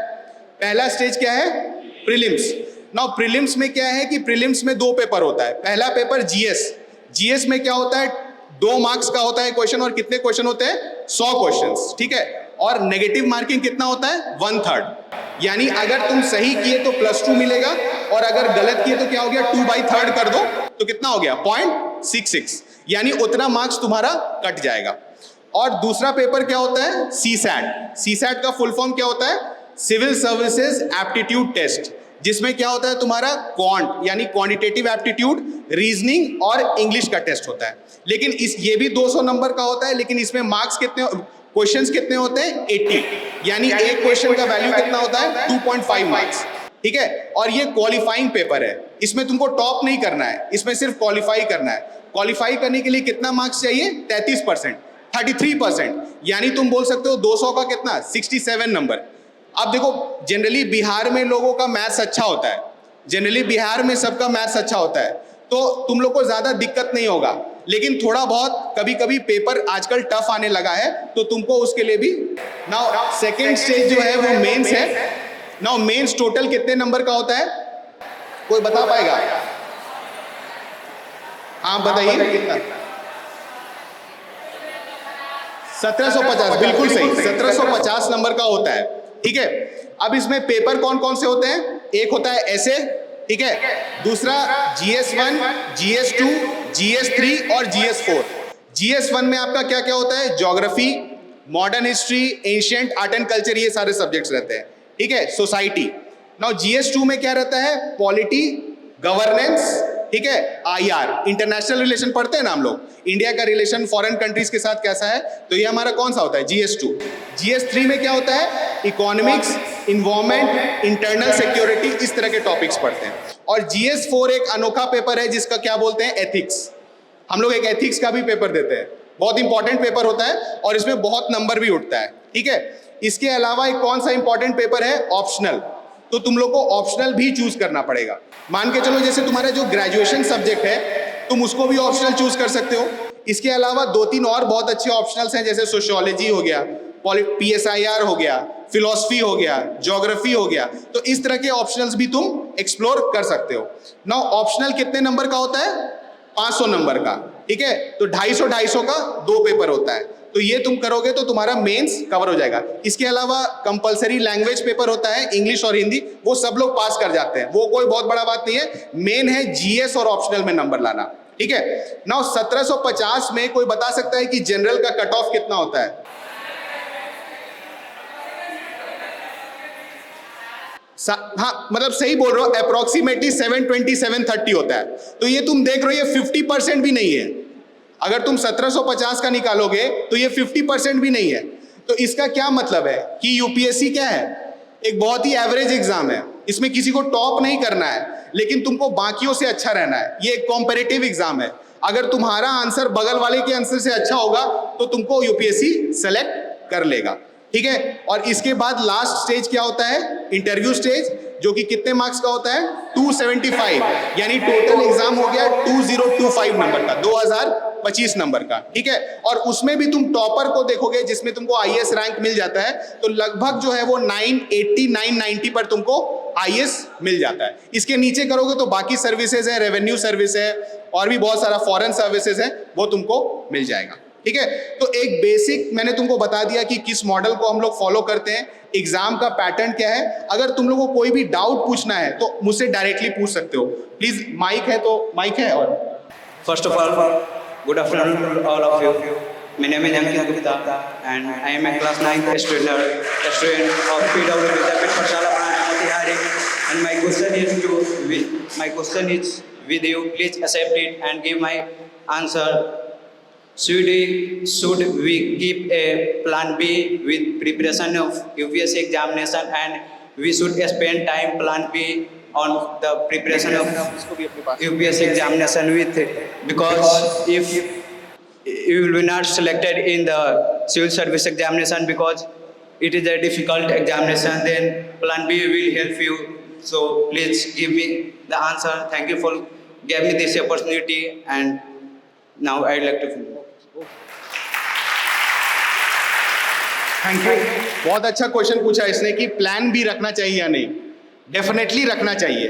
पहला स्टेज क्या है? प्रीलिम्स। नाउ प्रीलिम्स में क्या है कि प्रीलिम्स में 2 पेपर होता है। पहला पेपर जीएस में क्या होता है, 2 मार्क्स का होता है क्वेश्चन, और कितने क्वेश्चन होते हैं? 100 क्वेश्चन। ठीक है। और नेगेटिव मार्किंग कितना होता है? 1/3। यानी अगर तुम सही किए तो +2 मिलेगा, और अगर गलत किए तो क्या हो गया, 2/3 कर दो तो कितना हो गया? 0.66, यानी उतना मार्क्स तुम्हारा कट जाएगा। और दूसरा पेपर क्या होता है? सीसैट का फुल फॉर्म क्या होता है? सिविल सर्विसेज एप्टीट्यूड टेस्ट, जिसमें क्या होता है तुम्हारा क्वांट यानी क्वांटिटेटिव एप्टीट्यूड, रीजनिंग और इंग्लिश का टेस्ट होता है। लेकिन ये भी 200 नंबर का होता है, लेकिन इसमें मार्क्स कितने, क्वेश्चंस कितने होते हैं? 80, यानी एक क्वेश्चन का वैल्यू कितना होता है? 2.5 मार्क्स। ठीक है। और ये क्वालिफाइंग पेपर है, इसमें तुमको टॉप नहीं करना है, इसमें सिर्फ क्वालिफाई करना है। क्वालिफाई करने के लिए कितना मार्क्स चाहिए? 33%, 33%, यानी तुम बोल सकते हो 200 का कितना? 67 नंबर। अब देखो, जनरली बिहार में लोगों का मैथ्स अच्छा होता है, जनरली बिहार में सबका मैथ्स अच्छा होता है, तो तुम लोग को ज्यादा दिक्कत नहीं होगा। लेकिन थोड़ा बहुत कभी कभी पेपर आजकल टफ आने लगा है, तो तुमको उसके लिए भी। नाउ सेकेंड स्टेज जो है वो मेंस है। नाउ मेंस टोटल कितने नंबर का होता है? कोई बता पाएगा? हाँ बताइए कितना? 1750, बिल्कुल सही, 1750 नंबर का होता है। ठीक है। अब इसमें पेपर कौन कौन से होते हैं? एक होता है ऐसे, ठीक है, दूसरा GS1, GS2, GS3 और GS4। GS1 में आपका क्या क्या होता है? Geography, modern history, ancient art and culture, ये सारे सब्जेक्ट्स रहते हैं। ठीक है। सोसाइटी। नाउ GS2 में क्या रहता है? पॉलिटी, गवर्नेंस, ठीक है, IR, इंटरनेशनल रिलेशन पढ़ते हैं ना हम लोग, इंडिया का रिलेशन फॉरेन कंट्रीज के साथ कैसा है, तो ये हमारा कौन सा होता है? GS2। GS3 में क्या होता है? इकोनॉमिक्स, इन्वायरमेंट, इंटरनल सिक्योरिटी, इस तरह के टॉपिक्स पढ़ते हैं। और GS4 एक अनोखा पेपर है जिसका क्या बोलते हैं? एथिक्स। हम लोग एक एथिक्स का भी पेपर देते हैं, बहुत इंपॉर्टेंट पेपर होता है और इसमें बहुत नंबर भी उठता है। ठीक है। इसके अलावा एक कौन सा इंपॉर्टेंट पेपर है? ऑप्शनल। तो तुम लोग को ऑप्शनल भी चूज करना पड़ेगा। मान के चलो जैसे तुम्हारा जो ग्रेजुएशन सब्जेक्ट है तुम उसको भी ऑप्शनल चूज कर सकते हो। इसके अलावा 2-3 और बहुत अच्छे ऑप्शनल्स हैं, जैसे सोशियोलॉजी हो गया, PSIR हो गया, फिलॉसफी हो गया, ज्योग्राफी हो गया। तो इस तरह के ऑप्शनल्स भी तुम एक्सप्लोर कर सकते हो। नाउ ऑप्शनल कितने नंबर का होता है? 500 नंबर का। ठीक है। तो 250 का 2 पेपर होता है। तो ये तुम करोगे तो तुम्हारा मेंस कवर हो जाएगा। इसके अलावा कंपलसरी लैंग्वेज पेपर होता है, इंग्लिश और हिंदी, वो सब लोग पास कर जाते हैं, वो कोई बहुत बड़ा बात नहीं है। मेन है GS और ऑप्शनल में नंबर लाना। ठीक है। नाउ 1750 में कोई बता सकता है कि जनरल का कट ऑफ कितना होता है? हाँ, मतलब सही बोल रहे हो, अप्रोक्सीमेटली 720, 730 होता है। तो ये तुम देख रहे हो, ये 50% भी नहीं है। अगर तुम 1750 का निकालोगे तो ये 50% भी नहीं है। तो इसका क्या मतलब है कि यूपीएससी क्या है? एक बहुत ही एवरेज एग्जाम है। इसमें किसी को टॉप नहीं करना है, लेकिन तुमको बाकियों से अच्छा रहना है। ये एक कॉम्पेरेटिव एग्जाम है। अगर तुम्हारा आंसर बगल वाले के आंसर से अच्छा होगा तो तुमको यूपीएससी सेलेक्ट कर लेगा, ठीक है। और इसके बाद लास्ट स्टेज क्या होता है, इंटरव्यू स्टेज, जो कि कितने मार्क्स का होता है, 275, यानी टोटल एग्जाम हो गया 2025 नंबर का, 2025 नंबर का, ठीक है। और उसमें भी तुम टॉपर को देखोगे जिसमें तुमको आईएएस रैंक मिल जाता है, तो लगभग जो है वो 980 990 पर तुमको आईएएस मिल जाता है। इसके नीचे करोगे तो बाकी सर्विसेज है, रेवेन्यू सर्विस है और भी बहुत सारा फॉरेन सर्विसेज है, वो तुमको मिल जाएगा, ठीक है। तो एक बेसिक मैंने तुमको बता दिया कि किस मॉडल को हम लोग फॉलो करते हैं, एग्जाम का पैटर्न क्या है। अगर तुम लोगों को कोई भी डाउट पूछना है तो मुझसे डायरेक्टली पूछ सकते हो। प्लीज माइक है तो माइक है। और First of all, good afternoon to all of you. My name is Ankit Gupta and I am a class 9th student of PW Vidyapit Pathshala branch Motihari. And my question is with you. Please accept it and give my answer. Should we keep a plan B with preparation of UPSC examination, and we should spend time plan B on the preparation of UPSC examination with, because if you will be not selected in the civil service examination because it is a difficult examination, then plan B will help you. So please give me the answer. Thank you for giving me this opportunity, and now I'd like to thank you. बहुत अच्छा question पूछा इसने कि plan भी रखना चाहिए या नहीं। डेफिनेटली रखना चाहिए,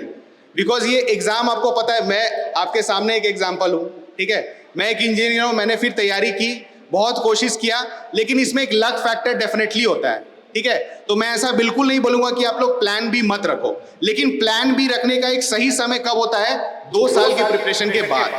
बिकॉज ये एग्जाम आपको पता है, मैं आपके सामने एक एग्जाम्पल हूँ, ठीक है। मैं एक इंजीनियर हूँ, मैंने फिर तैयारी की, बहुत कोशिश किया, लेकिन इसमें एक लक फैक्टर डेफिनेटली होता है, ठीक है। तो मैं ऐसा बिल्कुल नहीं बोलूंगा कि आप लोग प्लान भी मत रखो, लेकिन प्लान भी रखने का एक सही समय कब होता है, 2 साल के प्रिपरेशन के बाद।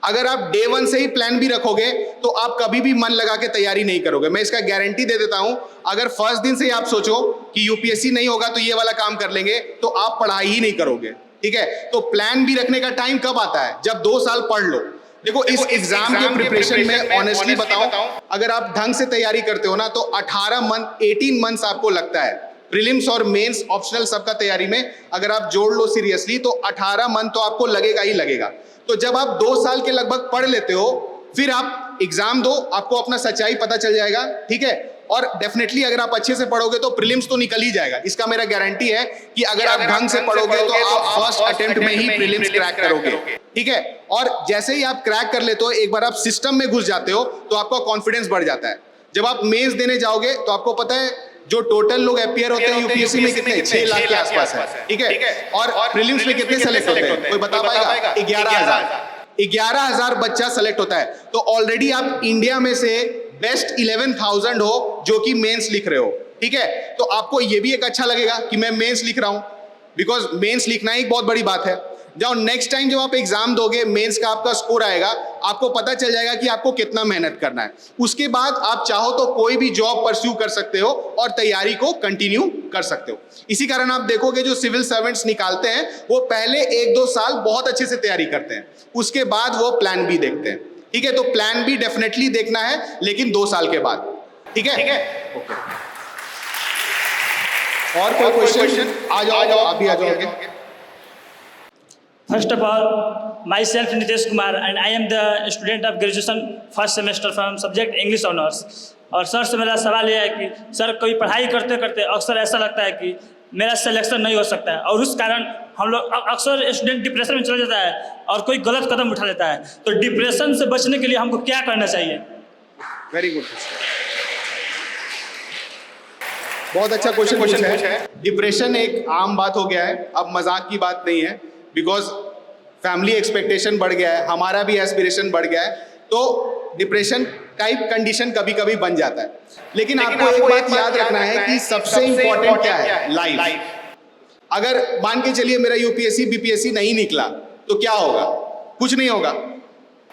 अगर आप डे 1 से ही प्लान भी रखोगे तो आप कभी भी मन लगा के तैयारी नहीं करोगे। मैं इसका गारंटी दे देता हूं, अगर फर्स्ट दिन से ही आप सोचो कि यूपीएससी नहीं होगा तो ये वाला काम कर लेंगे, तो आप पढ़ाई ही नहीं करोगे, ठीक है। तो प्लान भी रखने का टाइम कब आता है, जब 2 साल पढ़ लो। देखो इस एग्जाम के प्रिपरेशन में ऑनेस्टली बताऊं, अगर आप ढंग से तैयारी करते हो ना तो 18 मंथ्स आपको लगता है। प्रीलिम्स और मेंस ऑप्शनल सबका तैयारी में अगर आप जोड़ लो सीरियसली तो 18 मंथ तो आपको लगेगा ही लगेगा। तो जब आप 2 साल के लगभग पढ़ लेते हो, फिर आप एग्जाम दो, आपको अपना सच्चाई पता चल जाएगा, ठीक है। और डेफिनेटली अगर आप अच्छे से पढ़ोगे तो प्रीलिम्स तो निकल ही जाएगा, इसका मेरा गारंटी है कि अगर आप ढंग से पढ़ोगे तो आप फर्स्ट अटेम्प्ट में ही प्रीलिम्स क्रैक करोगे, ठीक है। और जैसे ही आप क्रैक कर लेते हो, एक बार आप सिस्टम में घुस जाते हो तो आपका कॉन्फिडेंस बढ़ जाता है। जब आप मेंस देने जाओगे तो आपको पता है जो टोटल लोग अपीयर होते हैं यूपीएससी में कितने, 6 लाख के आसपास है, ठीक है। और प्रीलिम्स में कितने सेलेक्ट होते हैं, कोई बता पाएगा? 11,000 बच्चा सेलेक्ट होता है। तो ऑलरेडी आप इंडिया में से बेस्ट 11,000 हो जो कि मेंस लिख रहे हो, ठीक है। तो आपको ये भी एक अच्छा लगेगा कि मैं मेंस लिख रहा हूं, बिकॉज मेंस लिखना ही बहुत बड़ी बात है। जाओ नेक्स्ट टाइम जब आप एग्जाम दोगे, मेंस का आपका स्कोर आएगा, आपको पता चल जाएगा कि आपको कितना मेहनत करना है। उसके बाद आप चाहो तो कोई भी जॉब परस्यू कर सकते हो और तैयारी को कंटिन्यू कर सकते हो। इसी कारण आप देखोगे जो सिविल सर्वेंट्स निकालते हैं वो पहले 1-2 साल बहुत अच्छे से तैयारी करते हैं, उसके बाद वो प्लान बी देखते हैं, ठीक है। तो प्लान बी डेफिनेटली देखना है, लेकिन 2 साल के बाद, ठीक है। ओके, और कोई क्वेश्चन? आ जाओ, अभी आ जाओगे। First of all, myself Nitesh Kumar and I am the student of graduation first semester from subject English honors। और सर से मेरा सवाल यह है कि सर कोई पढ़ाई करते करते अक्सर ऐसा लगता है कि मेरा सिलेक्शन नहीं हो सकता है, और उस कारण हम लोग अक्सर स्टूडेंट डिप्रेशन में चला जाता है और कोई गलत कदम उठा लेता है। तो डिप्रेशन से बचने के लिए हमको क्या करना चाहिए? वेरी गुड, बहुत अच्छा क्वेश्चन पूछा है। डिप्रेशन एक आम बात हो गया है, अब मजाक की बात नहीं है, बिकॉज फैमिली एक्सपेक्टेशन बढ़ गया है, हमारा भी एस्पिरेशन बढ़ गया है, तो डिप्रेशन टाइप कंडीशन कभी कभी बन जाता है। लेकिन आपको एक बात याद रखना है कि सबसे इंपॉर्टेंट क्या है, लाइफ। अगर मान के चलिए मेरा यूपीएससी बीपीएससी नहीं निकला तो क्या होगा? कुछ नहीं होगा,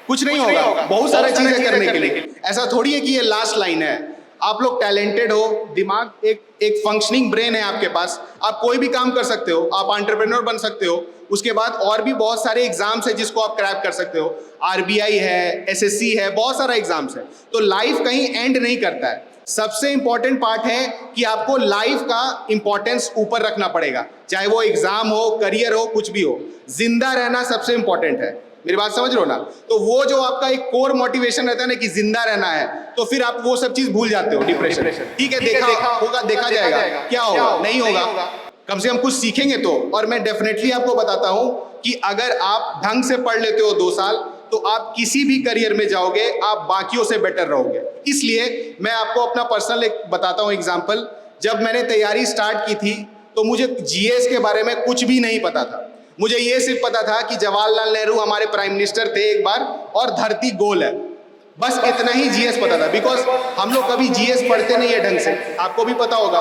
कुछ नहीं होगा, बहुत सारी चीजें करने के लिए। ऐसा थोड़ी है कि ये लास्ट लाइन है। आप लोग टैलेंटेड हो, दिमाग एक फंक्शनिंग ब्रेन है आपके पास, आप कोई भी काम कर सकते हो, आप एंटरप्रेन्योर बन सकते हो। उसके बाद और भी बहुत सारे एग्जाम्स है जिसको आप क्रैक कर सकते हो, आरबीआई है, एसएससी है, बहुत सारा एग्जाम्स है। तो लाइफ कहीं एंड नहीं करता है। सबसे इंपॉर्टेंट पार्ट है कि आपको लाइफ का इंपॉर्टेंस ऊपर रखना पड़ेगा, चाहे वो एग्जाम हो, करियर हो, कुछ भी हो। जिंदा रहना सबसे इंपॉर्टेंट है। मेरी बात समझ रहे हो ना? तो वो जो आपका एक कोर मोटिवेशन रहता है ना कि जिंदा रहना है, तो फिर आप वो सब चीज भूल जाते हो, डिप्रेशन। ठीक है, देखा जाएगा क्या होगा, नहीं होगा, कम से कम कुछ सीखेंगे तो। और मैं डेफिनेटली आपको बताता हूं कि अगर आप ढंग से पढ़ लेते हो 2 साल, तो आप किसी भी करियर में जाओगे, आप बाकियों से बेटर रहोगे। इसलिए मैं आपको अपना पर्सनल एक बताता हूं एग्जांपल। जब मैंने तैयारी स्टार्ट की थी तो मुझे जीएस के बारे में कुछ भी नहीं पता था। मुझे ये सिर्फ पता था कि जवाहरलाल नेहरू हमारे प्राइम मिनिस्टर थे एक बार, और धरती गोल है, बस इतना ही जीएस पता था। बिकॉज हम लोग कभी जीएस पढ़ते नहीं है ढंग से, आपको भी पता होगा।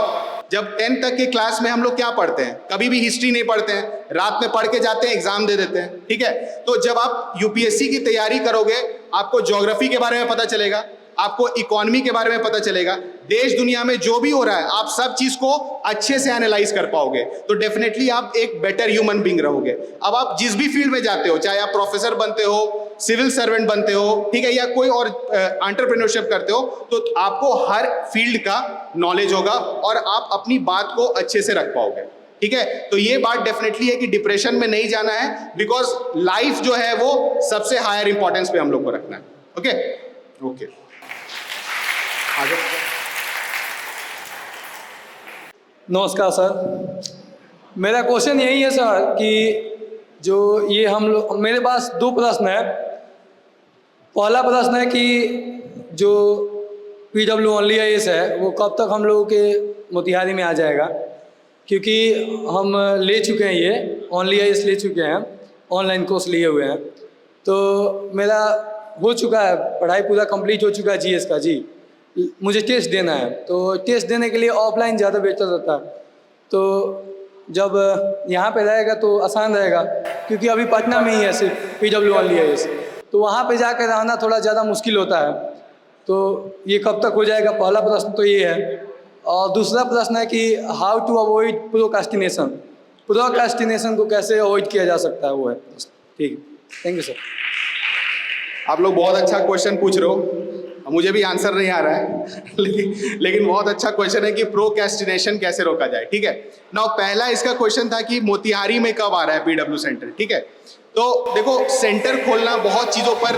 जब 10th तक के क्लास में हम लोग क्या पढ़ते हैं, कभी भी हिस्ट्री नहीं पढ़ते हैं, रात में पढ़ के जाते हैं, एग्जाम दे देते हैं। ठीक है, तो जब आप यूपीएससी की तैयारी करोगे, आपको ज्योग्राफी के बारे में पता चलेगा, आपको इकोनॉमी के बारे में पता चलेगा, देश दुनिया में जो भी हो रहा है आप सब चीज को अच्छे से एनालाइज कर पाओगे, तो डेफिनेटली आप एक बेटर ह्यूमन बीइंग रहोगे। अब आप जिस भी फील्ड में जाते हो, चाहे आप प्रोफेसर बनते हो, सिविल सर्वेंट बनते हो, ठीक है, या कोई और एंटरप्रेन्योरशिप करते हो, तो आपको हर फील्ड का नॉलेज होगा और आप अपनी बात को अच्छे से रख पाओगे। ठीक है, तो ये बात डेफिनेटली है कि डिप्रेशन में नहीं जाना है, बिकॉज लाइफ जो है वो सबसे हायर इंपॉर्टेंस पे हम लोग को रखना है। ओके, आगे। नमस्कार सर, मेरा क्वेश्चन यही है सर कि जो ये हम लोग, मेरे पास 2 प्रश्न है। पहला प्रश्न है कि जो PW ओनली IAS है वो कब तक हम लोगों के मोतिहारी में आ जाएगा, क्योंकि हम ले चुके हैं, ये ओनली IAS ले चुके हैं, ऑनलाइन कोर्स लिए हुए हैं, तो मेरा हो चुका है, पढ़ाई पूरा कंप्लीट हो चुका है जीएस का। जी, मुझे टेस्ट देना है, तो टेस्ट देने के लिए ऑफलाइन ज़्यादा बेहतर रहता है। तो जब यहाँ पे रहेगा तो आसान रहेगा, क्योंकि अभी पटना में ही है सिर्फ PW ओनली IAS, तो वहाँ पे जाकर रहना थोड़ा ज़्यादा मुश्किल होता है। तो ये कब तक हो जाएगा, पहला प्रश्न तो ये है। और दूसरा प्रश्न है कि हाउ टू अवॉइड प्रोक्रास्टिनेशन को कैसे अवॉइड किया जा सकता है, वो है। ठीक है, थैंक यू सर। आप लोग बहुत अच्छा क्वेश्चन पूछ रहे हो, मुझे भी आंसर नहीं आ रहा है लेकिन बहुत अच्छा क्वेश्चन है कि प्रोक्रेस्टिनेशन कैसे रोका जाए। ठीक है, नाउ पहला इसका क्वेश्चन था कि मोतिहारी में कब आ रहा है PW सेंटर। ठीक है, तो देखो सेंटर खोलना बहुत चीज़ों पर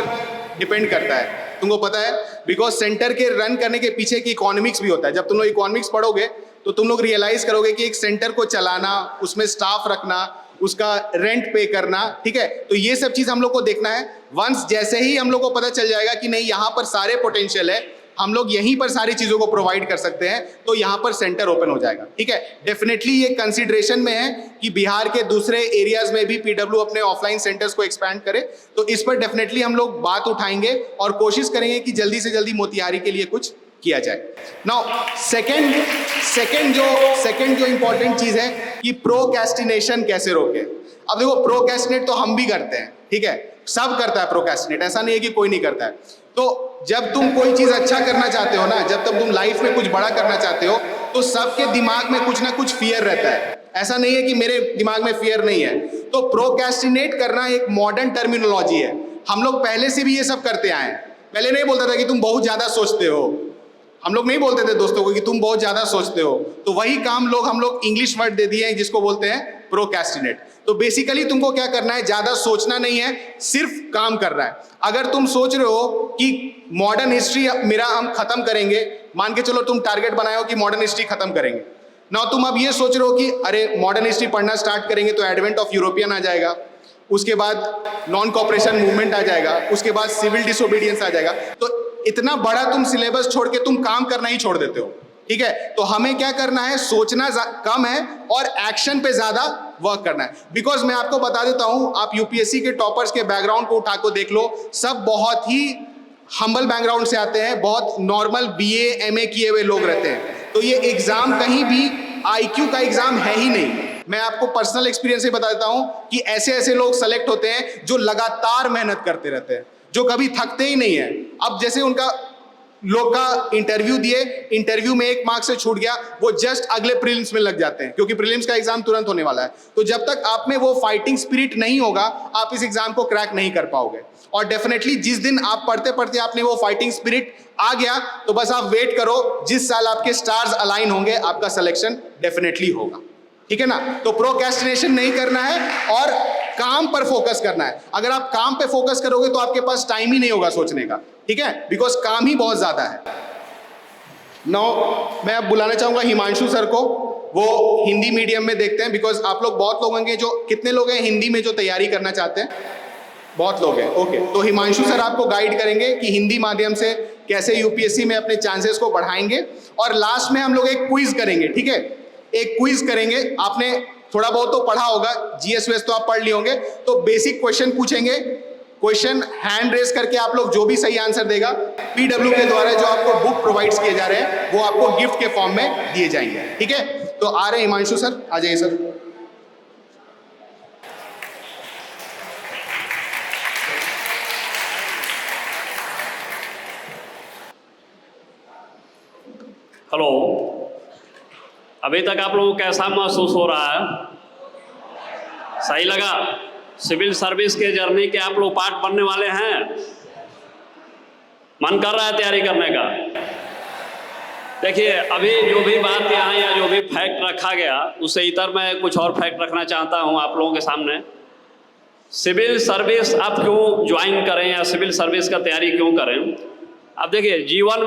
डिपेंड करता है, तुमको पता है, बिकॉज सेंटर के रन करने के पीछे की इकोनॉमिक्स भी होता है। जब तुम लोग इकोनॉमिक्स पढ़ोगे तो तुम लोग रियलाइज करोगे कि एक सेंटर को चलाना, उसमें स्टाफ रखना, उसका रेंट पे करना, ठीक है, तो ये सब चीज हम लोग को देखना है। वंस जैसे ही हम लोग को पता चल जाएगा कि नहीं यहाँ पर सारे पोटेंशियल है, हम लोग यहीं पर सारी चीजों को प्रोवाइड कर सकते हैं, तो यहाँ पर सेंटर ओपन हो जाएगा। ठीक है, डेफिनेटली ये कंसिडरेशन में है कि बिहार के दूसरे एरियाज में भी PW अपने ऑफलाइन सेंटर्स को एक्सपैंड करे, तो इस पर डेफिनेटली हम लोग बात उठाएंगे और कोशिश करेंगे कि जल्दी से जल्दी मोतिहारी के लिए कुछ किया जाए। नाउ सेकंड जो इंपॉर्टेंट चीज है कि प्रोक्रेस्टिनेशन कैसे रोके। अब देखो प्रोक्रेस्टिनेट तो हम भी करते हैं, ठीक है, सब करता है प्रोक्रेस्टिनेट, ऐसा नहीं है कि कोई नहीं करता है। तो जब तुम कोई चीज अच्छा करना चाहते हो ना, जब तक तुम लाइफ में कुछ बड़ा करना चाहते हो, तो सबके दिमाग में कुछ ना कुछ फियर रहता है। ऐसा नहीं है कि मेरे दिमाग में फियर नहीं है। तो प्रोक्रेस्टिनेट करना एक मॉडर्न टर्मिनोलॉजी है, हम लोग पहले से भी ये सब करते आए हैं। पहले नहीं बोलता था कि तुम बहुत ज्यादा सोचते हो, हम लोग नहीं बोलते थे दोस्तों को कि तुम बहुत ज्यादा सोचते हो, तो वही काम हम लोग इंग्लिश वर्ड दे दिए हैं जिसको बोलते हैं प्रोक्रेस्टिनेट। तो बेसिकली तुमको क्या करना है, ज्यादा सोचना नहीं है, सिर्फ काम करना है। अगर तुम सोच रहे हो कि मॉडर्न हिस्ट्री मेरा हम खत्म करेंगे, मान के चलो तुम टारगेट बनाए हो कि मॉडर्न हिस्ट्री खत्म करेंगे ना, तुम अब ये सोच रहे हो कि अरे मॉडर्न हिस्ट्री पढ़ना स्टार्ट करेंगे तो एडवेंट ऑफ यूरोपियन आ जाएगा, उसके बाद नॉन कॉपरेशन मूवमेंट आ जाएगा, उसके बाद सिविल डिसोबीडियंस आ जाएगा, तो इतना बड़ा तुम सिलेबस छोड़ के तुम काम करना ही छोड़ देते हो। ठीक है, तो हमें क्या करना है, सोचना कम है और एक्शन पे ज्यादा वर्क करना है। बिकॉज मैं आपको बता देता हूं, आप यूपीएससी के टॉपर्स के बैकग्राउंड को उठा को देख लो, सब बहुत ही हम्बल बैकग्राउंड से आते हैं, बहुत नॉर्मल BA MA किए हुए लोग रहते हैं। तो ये एग्जाम कहीं भी IQ का एग्जाम है ही नहीं। मैं आपको पर्सनल एक्सपीरियंस से बता देता हूं कि ऐसे ऐसे लोग सेलेक्ट होते हैं जो लगातार मेहनत करते रहते हैं, जो कभी थकते ही नहीं है। अब जैसे उनका लोग का इंटरव्यू दिए, इंटरव्यू में 1 मार्क्स से छूट गया, वो जस्ट अगले प्रीलिम्स में लग जाते हैं, क्योंकि प्रीलिम्स का एग्जाम तुरंत होने वाला है। तो जब तक आप में वो फाइटिंग स्पिरिट नहीं होगा, आप इस एग्जाम को क्रैक नहीं कर पाओगे। और डेफिनेटली जिस दिन आप पढ़ते पढ़ते आपने वो फाइटिंग स्पिरिट आ गया, तो बस आप वेट करो, जिस साल आपके स्टार्स अलाइन होंगे आपका सिलेक्शन डेफिनेटली होगा। ठीक है ना, तो प्रोक्रेस्टिनेशन नहीं करना है और काम पर फोकस करना है। अगर आप काम पे फोकस करोगे तो आपके पास टाइम ही नहीं होगा सोचने का, ठीक है, बिकॉज काम ही बहुत ज्यादा है। नाउ मैं अब बुलाना चाहूंगा हिमांशु सर को, वो हिंदी मीडियम में देखते हैं, बिकॉज आप लोग बहुत लोग होंगे जो, कितने लोग हैं हिंदी में जो तैयारी करना चाहते हैं? बहुत लोग हैं, ओके। तो हिमांशु सर आपको गाइड करेंगे कि हिंदी माध्यम से कैसे यूपीएससी में अपने चांसेस को बढ़ाएंगे। और लास्ट में हम लोग एक क्विज करेंगे, ठीक है, एक क्विज करेंगे। आपने थोड़ा बहुत तो पढ़ा होगा, जीएस वेस तो आप पढ़ लिए होंगे, तो बेसिक क्वेश्चन पूछेंगे। क्वेश्चन हैंड रेस करके आप लोग जो भी सही आंसर देगा, पीडब्ल्यू के द्वारा जो आपको बुक प्रोवाइड्स किए जा रहे हैं वो आपको गिफ्ट के फॉर्म में दिए जाएंगे, ठीक है। तो आ रहे हैं हिमांशु सर, आ जाइए सर। हेलो, अभी तक आप लोगों को कैसा महसूस हो रहा है? सही लगा? सिविल सर्विस के जर्नी के आप लोग पार्ट बनने वाले हैं? मन कर रहा है तैयारी करने का? देखिए, अभी जो भी बात यहाँ या जो भी फैक्ट रखा गया, उससे इतर मैं कुछ और फैक्ट रखना चाहता हूँ आप लोगों के सामने। सिविल सर्विस आप क्यों ज्वाइन करें या सिविल सर्विस का तैयारी क्यों करें? अब देखिए, जीवन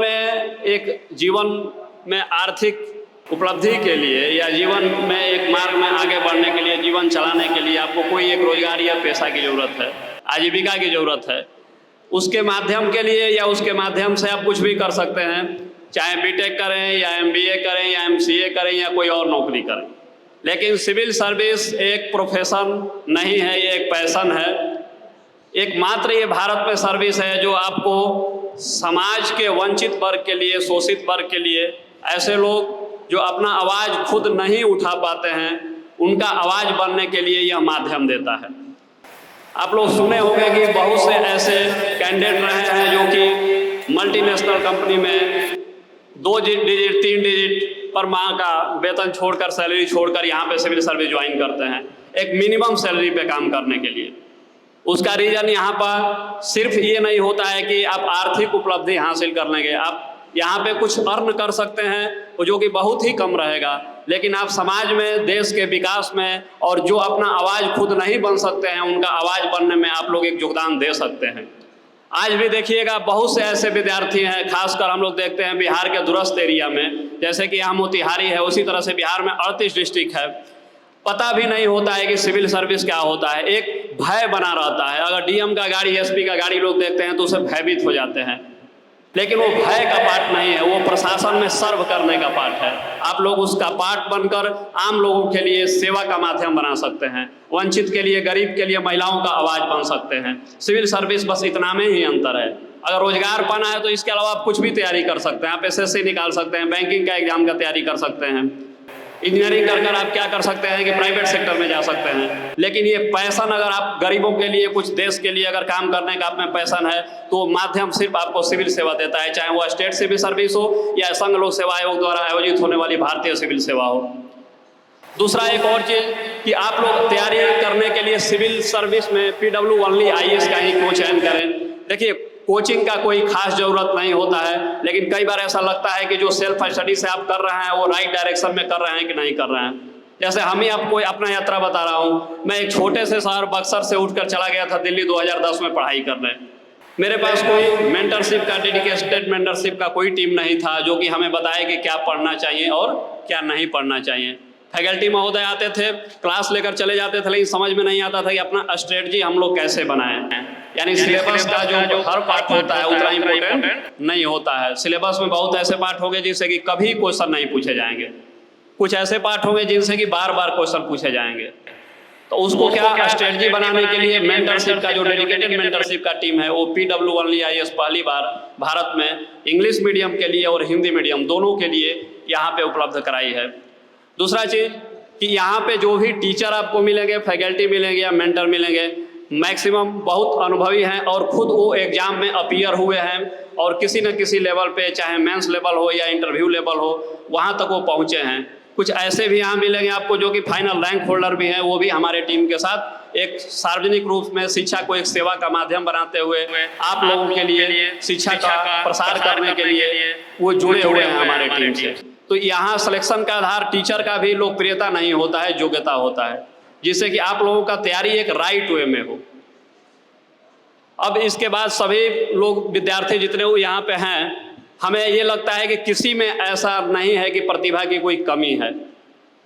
में आर्थिक उपलब्धि के लिए या जीवन में एक मार्ग में आगे बढ़ने के लिए, जीवन चलाने के लिए आपको कोई एक रोजगार या पेशा की ज़रूरत है, आजीविका की ज़रूरत है। उसके माध्यम के लिए या उसके माध्यम से आप कुछ भी कर सकते हैं, चाहे बीटेक करें या एमबीए करें या एमसीए करें या कोई और नौकरी करें। लेकिन सिविल सर्विस एक प्रोफेशन नहीं है, ये एक पैशन है। एकमात्र ये भारत में सर्विस है जो आपको समाज के वंचित वर्ग के लिए, शोषित वर्ग के लिए, ऐसे लोग जो अपना आवाज़ खुद नहीं उठा पाते हैं, उनका आवाज़ बनने के लिए यह माध्यम देता है। आप लोग सुने होंगे कि बहुत से ऐसे कैंडिडेट रहे हैं जो कि मल्टीनेशनल कंपनी में 2 डिजिट 3 डिजिट पर माह का वेतन छोड़कर, सैलरी छोड़कर यहाँ पे सिविल सर्विस ज्वाइन करते हैं, एक मिनिमम सैलरी पे काम करने के लिए। उसका रीज़न यहाँ पर सिर्फ ये नहीं होता है कि आप आर्थिक उपलब्धि हासिल कर लेंगे, आप यहाँ पे कुछ अर्न कर सकते हैं जो कि बहुत ही कम रहेगा, लेकिन आप समाज में, देश के विकास में और जो अपना आवाज़ खुद नहीं बन सकते हैं, उनका आवाज़ बनने में आप लोग एक योगदान दे सकते हैं। आज भी देखिएगा, बहुत से ऐसे विद्यार्थी हैं, खासकर हम लोग देखते हैं बिहार के दूरस्थ एरिया में, जैसे कि यहाँ मोतिहारी है, उसी तरह से बिहार में 38 डिस्ट्रिक्ट है, पता भी नहीं होता है कि सिविल सर्विस क्या होता है। एक भय बना रहता है। अगर डीएम का गाड़ी, एसपी का गाड़ी लोग देखते हैं तो उसे भयभीत हो जाते हैं, लेकिन वो भय का पार्ट नहीं है, वो प्रशासन में सर्व करने का पार्ट है। आप लोग उसका पार्ट बनकर आम लोगों के लिए सेवा का माध्यम बना सकते हैं, वंचित के लिए, गरीब के लिए, महिलाओं का आवाज़ बन सकते हैं। सिविल सर्विस बस इतना में ही अंतर है। अगर रोजगार पाना है तो इसके अलावा आप कुछ भी तैयारी कर सकते हैं। आप एसएससी निकाल सकते हैं, बैंकिंग का एग्जाम का तैयारी कर सकते हैं, इंजीनियरिंग कर आप क्या कर सकते हैं कि प्राइवेट सेक्टर में जा सकते हैं। लेकिन ये पैशन, अगर आप गरीबों के लिए, कुछ देश के लिए अगर काम करने का आप में पैशन है, तो माध्यम सिर्फ आपको सिविल सेवा देता है, चाहे वो स्टेट सिविल सर्विस हो या संघ लोक सेवा आयोग द्वारा आयोजित होने वाली भारतीय सिविल सेवा हो। दूसरा एक और चीज़ कि आप लोग तैयारी करने के लिए सिविल सर्विस में पीडब्ल्यू ओनली आईएएस का ही क्यों चयन करें? देखिए, कोचिंग का कोई खास जरूरत नहीं होता है, लेकिन कई बार ऐसा लगता है कि जो सेल्फ स्टडी से आप कर रहे हैं वो राइट डायरेक्शन में कर रहे हैं कि नहीं कर रहे हैं। जैसे हम ही आपको अपना यात्रा बता रहा हूँ। मैं एक छोटे से शहर बक्सर से उठकर चला गया था दिल्ली 2010 में पढ़ाई करने। मेरे पास कोई मेंटरशिप का, डेडिकेटेड मेंटरशिप का कोई टीम नहीं था जो कि हमें बताए कि क्या पढ़ना चाहिए और क्या नहीं पढ़ना चाहिए। फैकल्टी महोदय आते थे, क्लास लेकर चले जाते थे, लेकिन समझ में नहीं आता था कि अपना स्ट्रेटजी हम लोग कैसे बनाएं। यानी सिलेबस का जो हर पार्ट होता है उतना इम्पोर्टेंट नहीं होता है। सिलेबस में बहुत ऐसे पार्ट होंगे जिनसे कि कभी क्वेश्चन नहीं पूछे जाएंगे, कुछ ऐसे पार्ट होंगे जिनसे कि बार बार क्वेश्चन पूछे जाएंगे। तो उसको क्या स्ट्रेटजी बनाने के लिए मेंटरशिप का, जो डेडिकेटेड मेंटरशिप का टीम है, वो पीडब्ल्यू ओनली आईएएस पहली बार भारत में इंग्लिश मीडियम के लिए और हिंदी मीडियम दोनों के लिए यहाँ पे उपलब्ध कराई है। दूसरा चीज़ कि यहाँ पे जो भी टीचर आपको मिलेंगे, फैकल्टी मिलेंगे या मेंटर मिलेंगे, मैक्सिमम बहुत अनुभवी हैं और खुद वो एग्जाम में अपीयर हुए हैं और किसी न किसी लेवल पे, चाहे मेंस लेवल हो या इंटरव्यू लेवल हो, वहाँ तक वो पहुँचे हैं। कुछ ऐसे भी यहाँ मिलेंगे आपको जो कि फाइनल रैंक होल्डर भी हैं, वो भी हमारे टीम के साथ एक सार्वजनिक रूप में शिक्षा को एक सेवा का माध्यम बनाते हुए आप लोगों के लिए शिक्षा का प्रसार करने के लिए वो जुड़े हुए हैं हमारे टीम से। तो यहाँ सिलेक्शन का आधार टीचर का भी लोकप्रियता नहीं होता है, योग्यता होता है। जिससे कि आप लोगों का तैयारी एक राइट वे में हो। अब इसके बाद सभी लोग विद्यार्थी जितने यहाँ पे हैं, हमें ये लगता है कि किसी में ऐसा नहीं है कि प्रतिभा की कोई कमी है।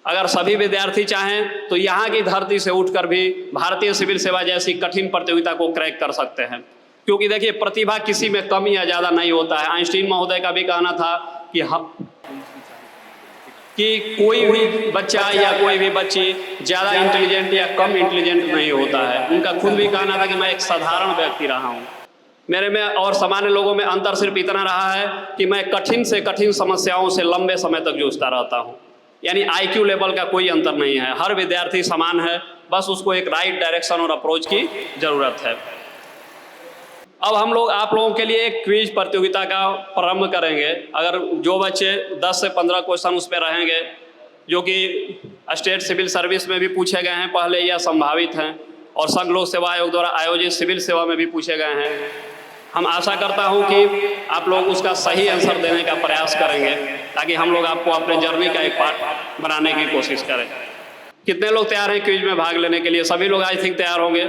अगर सभी विद्यार्थी चाहें तो यहाँ की धरती से उठकर भी भारतीय सिविल सेवा जैसी कठिन प्रतियोगिता को क्रैक कर सकते हैं, क्योंकि देखिए प्रतिभा किसी में कम या ज़्यादा नहीं होता है। आइंस्टीन महोदय का भी कहना था कि कोई भी बच्चा या कोई भी बच्ची ज़्यादा इंटेलिजेंट या कम इंटेलिजेंट नहीं होता है। उनका खुद भी कहना था कि मैं एक साधारण व्यक्ति रहा हूँ, मेरे में और सामान्य लोगों में अंतर सिर्फ इतना रहा है कि मैं कठिन से कठिन समस्याओं से लंबे समय तक जूझता रहता हूँ। यानी IQ लेवल का कोई अंतर नहीं है, हर विद्यार्थी समान है, बस उसको एक राइट डायरेक्शन और अप्रोच की ज़रूरत है। अब हम लोग आप लोगों के लिए एक क्विज प्रतियोगिता का प्रारंभ करेंगे। अगर जो बच्चे 10 से 15 क्वेश्चन उस पर रहेंगे, जो कि स्टेट सिविल सर्विस में भी पूछे गए हैं पहले या संभावित हैं, और संघ लोक सेवा आयोग द्वारा आयोजित सिविल सेवा में भी पूछे गए हैं। हम आशा करता हूं कि आप लोग उसका सही आंसर देने का प्रयास करेंगे, ताकि हम लोग आपको अपने जर्नी का एक पार्ट बनाने की कोशिश करें। कितने लोग तैयार हैं क्विज में भाग लेने के लिए? सभी लोग आई थिंक तैयार होंगे।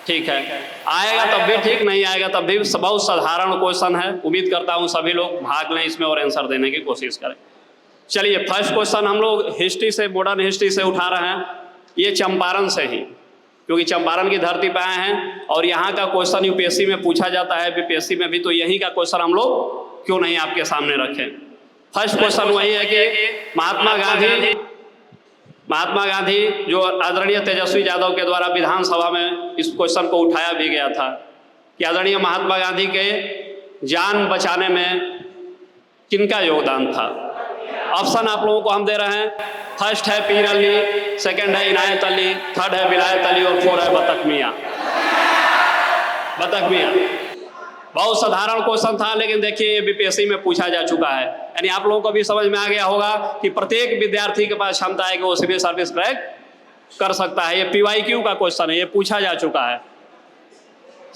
ठीक है, आएगा तब भी ठीक, नहीं आएगा तब भी बहुत साधारण क्वेश्चन है। उम्मीद करता हूँ सभी लोग भाग लें इसमें और आंसर देने की कोशिश करें। चलिए, फर्स्ट क्वेश्चन हम लोग हिस्ट्री से, मॉडर्न हिस्ट्री से उठा रहे हैं। ये चंपारण से ही, क्योंकि चंपारण की धरती पर आए हैं और यहाँ का क्वेश्चन UPSC में पूछा जाता है, BPSC में भी, तो यहीं का क्वेश्चन हम लोग क्यों नहीं आपके सामने रखें। फर्स्ट क्वेश्चन वही है कि महात्मा गांधी जो आदरणीय तेजस्वी यादव के द्वारा विधानसभा में इस क्वेश्चन को उठाया भी गया था कि आदरणीय महात्मा गांधी के जान बचाने में किनका योगदान था। ऑप्शन आप लोगों को हम दे रहे हैं। फर्स्ट है पीर अली, सेकंड है इनायत अली, थर्ड है विलायत अली और फोर्थ है बतख मियाँ। बहुत साधारण क्वेश्चन था, लेकिन देखिए ये BPSC में पूछा जा चुका है। यानी आप लोगों को भी समझ में आ गया होगा कि प्रत्येक विद्यार्थी के पास क्षमता है कि वो सिविल सर्विस क्रैक कर सकता है। ये PYQ का क्वेश्चन है, ये पूछा जा चुका है।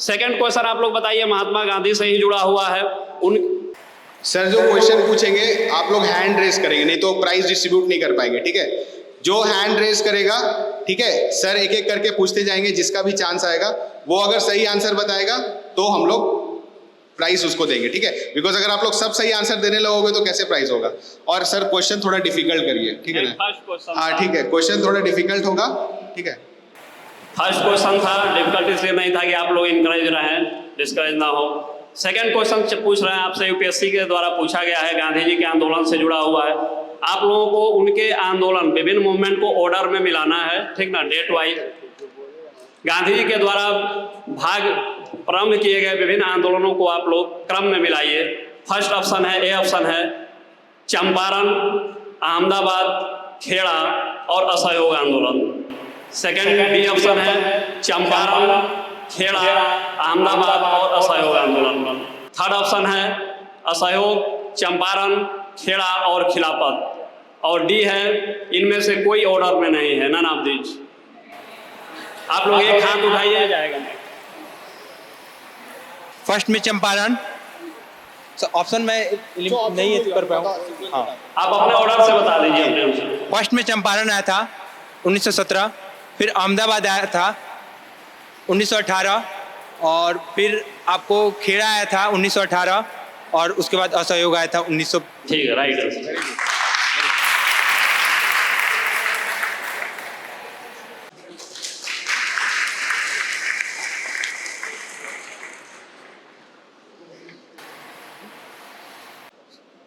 सेकंड क्वेश्चन आप लोग बताइए, महात्मा गांधी से ही जुड़ा हुआ है। सर जो क्वेश्चन पूछेंगे आप लोग हैंड रेस करेंगे, नहीं तो प्राइज डिस्ट्रीब्यूट नहीं कर पाएंगे, ठीक है? जो हैंड रेस करेगा, ठीक है, सर एक एक करके पूछते जाएंगे, जिसका भी चांस आएगा वो अगर सही आंसर बताएगा तो हम लोग प्राइस उसको देंगे, ठीक है? बिकॉज अगर आप लोग सब सही आंसर देने लगोगे तो कैसे प्राइस होगा। और सर क्वेश्चन थोड़ा डिफिकल्ट करिए, ठीक है ना? हाँ ठीक है, क्वेश्चन थोड़ा डिफिकल्ट होगा, ठीक है? फर्स्ट क्वेश्चन था, डिफिकल्ट इसलिए नहीं था कि आप लोग इंकरेज रहें, डिस्करेज ना हो। सेकंड क्वेश्चन पूछ रहे हैं आपसे, UPSC के द्वारा पूछा गया है, गांधी जी के आंदोलन से जुड़ा हुआ है। आप लोगों को उनके आंदोलन, विभिन्न मूवमेंट को ऑर्डर में मिलाना है, ठीक ना, डेट वाइज। गांधी जी के द्वारा प्रारंभ किए गए विभिन्न आंदोलनों को आप लोग क्रम में मिलाइए। फर्स्ट ऑप्शन है, ए ऑप्शन है चंपारण, अहमदाबाद, खेड़ा और असहयोग आंदोलन। सेकंड बी ऑप्शन है चंपारण, खेड़ा, अहमदाबाद और असहयोग आंदोलन। थर्ड ऑप्शन है असहयोग, चंपारण, खेड़ा और खिलाफत। और डी है इनमें से कोई ऑर्डर में नहीं है, नन ऑफ दीज। आप लोग एक हाथ उठाइए, जाएगा। फर्स्ट में चंपारण, ऑप्शन में नहीं कर पाऊँ। हाँ, आप अपने ऑर्डर से बता दीजिए अपने अनुसार। फर्स्ट में चंपारण आया था 1917, फिर अहमदाबाद आया था 1918, और फिर आपको खेड़ा आया था 1918, और उसके बाद असहयोग आया था 1900। ठीक है, राइट।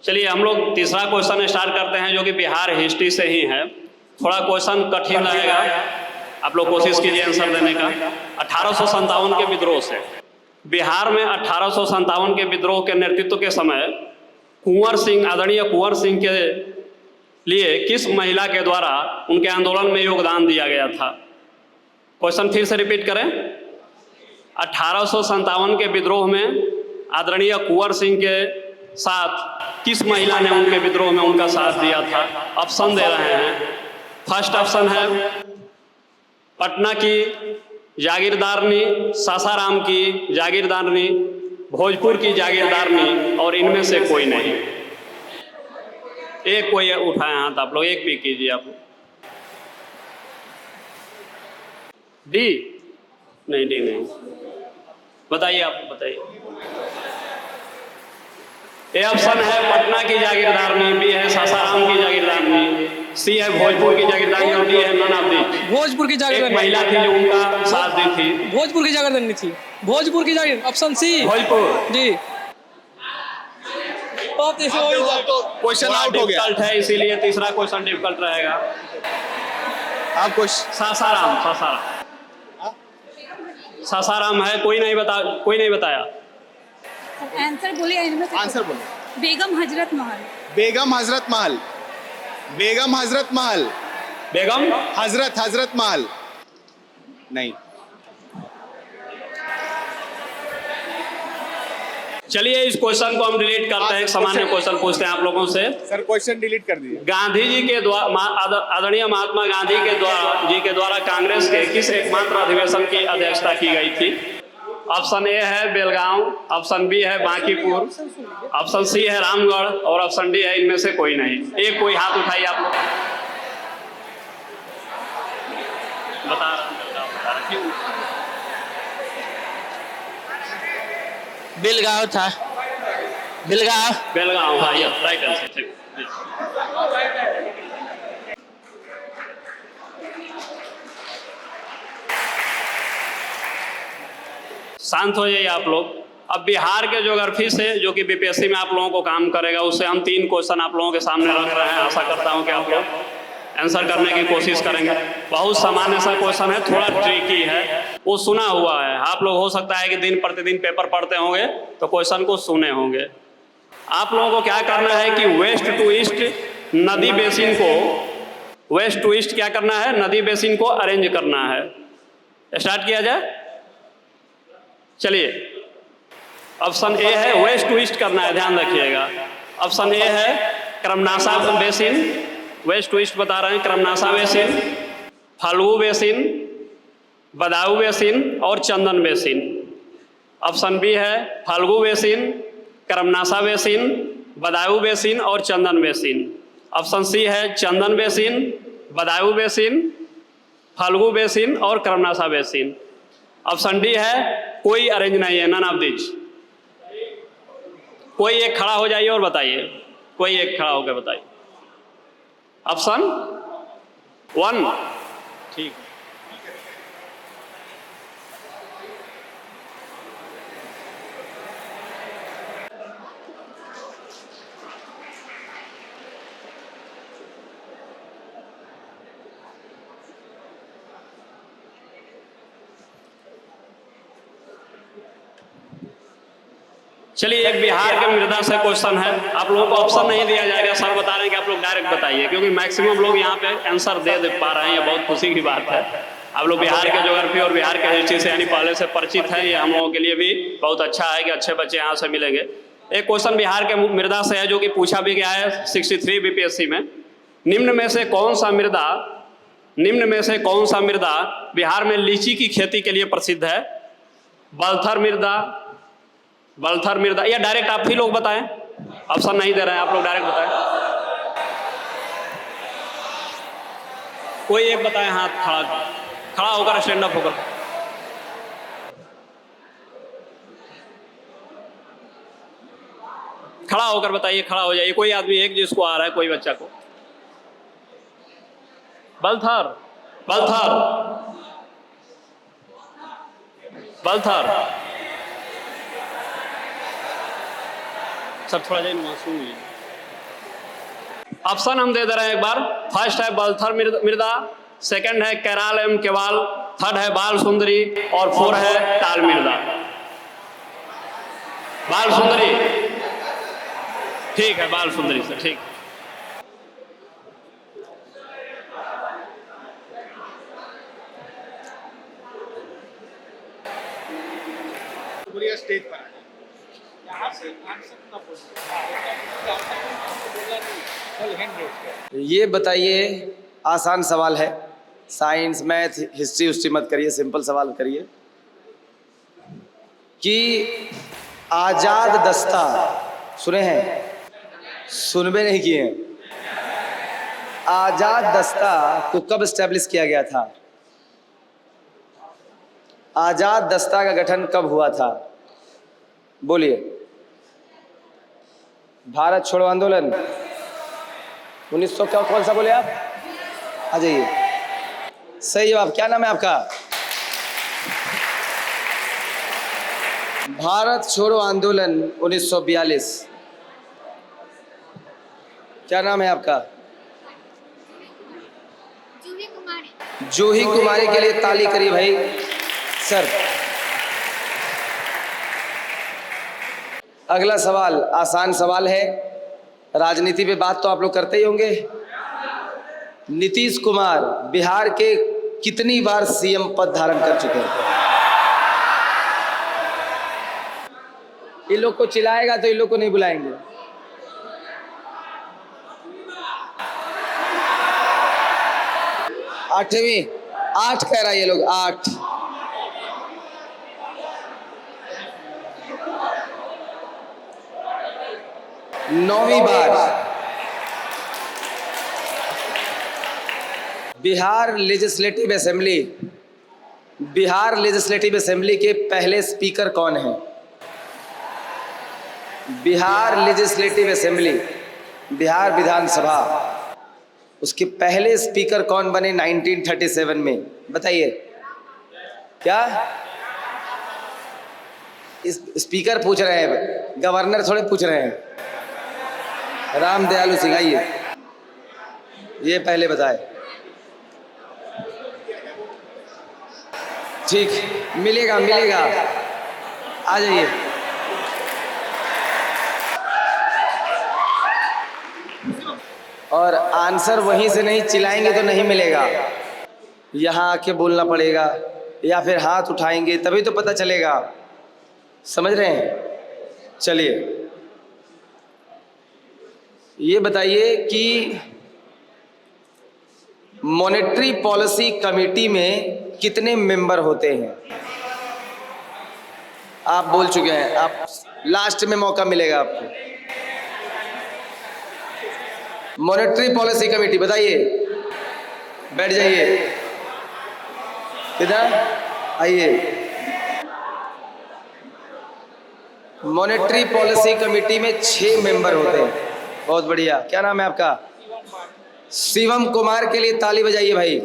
चलिए हम लोग तीसरा क्वेश्चन स्टार्ट करते हैं, जो कि बिहार हिस्ट्री से ही है। थोड़ा क्वेश्चन कठिन रहेगा, आप लोग कोशिश कीजिए आंसर देने का। 1857 के विद्रोह से, बिहार में 1857 के विद्रोह के नेतृत्व के समय कुंवर सिंह, आदरणीय कुंवर सिंह के लिए किस महिला के द्वारा उनके आंदोलन में योगदान दिया गया था? क्वेश्चन फिर से रिपीट करें। 1857 के विद्रोह में आदरणीय कुंवर सिंह के साथ किस महिला ने उनके विद्रोह में उनका साथ दिया था? ऑप्शन दे रहे हैं। फर्स्ट ऑप्शन है पटना की जागीरदारनी, सासाराम की जागीरदारनी, भोजपुर की जागीरदारनी, और इनमें से कोई नहीं। एक कोई उठाए हाथ आप लोग, एक भी कीजिए आप। डी नहीं, डी नहीं। बताइए, आप बताइए। ए ऑप्शन है पटना की जागीरदारनी, बी है सासाराम की जागीरदारनी, सी है भोजपुर की जागीरदारनी और डी है नन ऑफ दीज। भोजपुर की एक जागीरदारनी। महिला थी जो उनका साथ दी थी। भोजपुर की जागीरदारनी थी। भोजपुर की जागीर, ऑप्शन सी। भोजपुर जी। क्वेश्चन आउट हो गया। डिफिकल्ट है, इसीलिए तीसरा क्वेश्चन डिफिकल्ट रहेगा। आप क्वेश्चन सासाराम, सासाराम है। कोई नहीं बताया। आंसर बोलिए, इनमें से आंसर बोलो। बेगम हजरत महल। बेगम हजरत महल। बेगम हजरत महल। बेगम हजरत महल नहीं। चलिए इस क्वेश्चन को हम डिलीट करते हैं। एक सामान्य क्वेश्चन पूछते हैं आप लोगों से। सर क्वेश्चन डिलीट कर दीजिए। गांधी जी के द्वारा, आदरणीय महात्मा गांधी के द्वारा कांग्रेस के किस एकमात्र अधिवेशन की अध्यक्षता की गई थी? ऑप्शन ए है बेलगांव, ऑप्शन बी है बांकीपुर, ऑप्शन सी है रामगढ़ और ऑप्शन डी है इनमें से कोई नहीं। एक कोई हाथ उठाइए आप लोग। बता रहे हैं। बेलगांव था। बेलगांव, हाँ, यस, राइट आंसर। ठीक। शांत हो जाइए आप लोग। अब बिहार के ज्योग्राफी से, जो कि बीपीएससी में आप लोगों को काम करेगा, उससे हम 3 क्वेश्चन आप लोगों के सामने रख रहे हैं। आशा करता हूं कि आप लोग आंसर करने की कोशिश करेंगे। बहुत सामान्य सा क्वेश्चन है, थोड़ा ट्रिकी है, वो सुना हुआ है। आप लोग हो सकता है कि दिन प्रतिदिन पेपर पढ़ते होंगे तो क्वेश्चन को सुने होंगे। आप लोगों को क्या करना है कि वेस्ट टू ईस्ट नदी बेसिन को, वेस्ट टू ईस्ट क्या करना है, नदी बेसिन को अरेंज करना है। स्टार्ट किया जाए। चलिए, ऑप्शन ए है वेस्ट टू ईस्ट करना है, ध्यान रखिएगा। ऑप्शन ए है Karmanasa basin, west to east बता रहे हैं, Karmanasa basin, Falgu basin, Badaun basin और चंदन बेसिन। ऑप्शन बी है Falgu basin, Karmanasa basin, Badaun basin और चंदन बेसिन। ऑप्शन सी है Chandan basin, Badaun basin, Falgu basin और क्रमनासा बेसिन। ऑप्शन डी है कोई अरेंज नहीं है, नन ऑफ दीज। कोई एक खड़ा हो जाइए और बताइए, कोई एक खड़ा होकर बताइए। ऑप्शन 1, ठीक। चलिए, एक बिहार के मृदा से क्वेश्चन है। आप लोगों को ऑप्शन नहीं दिया जाएगा, सर बता रहे हैं कि आप लोग डायरेक्ट बताइए, क्योंकि मैक्सिमम लोग यहाँ पे आंसर दे पा रहे हैं। ये बहुत खुशी की बात है। आप लोग बिहार के ज्योग्राफी और बिहार के हिस्ट्री से यानी पहले से परिचित हैं। ये हम लोगों के लिए भी बहुत अच्छा है कि अच्छे बच्चे यहाँ से मिलेंगे। एक क्वेश्चन बिहार के मृदा से है, जो कि पूछा भी गया है 63 बीपीएससी में। निम्न में से कौन सा मृदा बिहार में लीची की खेती के लिए प्रसिद्ध है? बलथर मृदा, या डायरेक्ट आप ही लोग बताएं। ऑप्शन नहीं दे रहे हैं, आप लोग डायरेक्ट बताएं। कोई एक बताएं, हाथ खड़ा होकर, स्टैंड अप होकर। खड़ा होकर बताइए, खड़ा हो जाइए। कोई आदमी एक जिसको आ रहा है, कोई बच्चा को। बलथर। सब थोड़ा जाइए, मासूम है। ऑप्शन हम दे रहे हैं एक बार। फर्स्ट है बलथर मृदा, सेकंड है कैराल एवं केवाल, थर्ड है बाल सुंदरी और 4 है ताल मृदा। बाल सुंदरी, ठीक है, बाल सुंदरी से ठीक। स्टेज पर ये बताइए, आसान सवाल है, साइंस मैथ हिस्ट्री मत करिए, सिंपल सवाल करिए कि आजाद दस्ता सुने हैं? सुनबे नहीं किए हैं। आजाद दस्ता को कब एस्टेब्लिश किया गया था? आजाद दस्ता का गठन कब हुआ था? बोलिए। भारत छोड़ो आंदोलन 1900 का कौन सा बोले आप? आ जाइए। सही जवाब। क्या नाम है आपका? भारत छोड़ो आंदोलन 1942। क्या नाम है आपका? जूही कुमारी के लिए ताली करिए भाई। सर अगला सवाल आसान सवाल है। राजनीति पे बात तो आप लोग करते ही होंगे। नीतीश कुमार बिहार के कितनी बार सीएम पद धारण कर चुके हैं? इन लोग को चिल्लाएगा तो इन लोग को नहीं बुलाएंगे। आठवीं 8 कह रहा है ये लोग। 8 9वीं बार। बिहार लेजिस्लेटिव असेंबली के पहले स्पीकर कौन है? बिहार लेजिस्लेटिव असेंबली, बिहार विधानसभा, उसके पहले स्पीकर कौन बने 1937 में? बताइए। क्या इस स्पीकर पूछ रहे हैं, गवर्नर थोड़े पूछ रहे हैं। राम दयालु सिंह, आइए, ये पहले बताए। ठीक, मिलेगा मिलेगा, आ जाइए। और आंसर वहीं से नहीं, चिल्लाएंगे तो नहीं मिलेगा। यहाँ आके बोलना पड़ेगा या फिर हाथ उठाएंगे तभी तो पता चलेगा। समझ रहे हैं? चलिए ये बताइए कि मॉनेटरी पॉलिसी कमेटी में कितने मेंबर होते हैं? आप बोल चुके हैं, आप लास्ट में मौका मिलेगा आपको। मॉनेटरी पॉलिसी कमेटी बताइए। बैठ जाइए, किधर आइए। मॉनेटरी पॉलिसी कमेटी में 6 मेंबर होते हैं। बहुत बढ़िया। क्या नाम है आपका? शिवम कुमार के लिए ताली बजाइए भाई।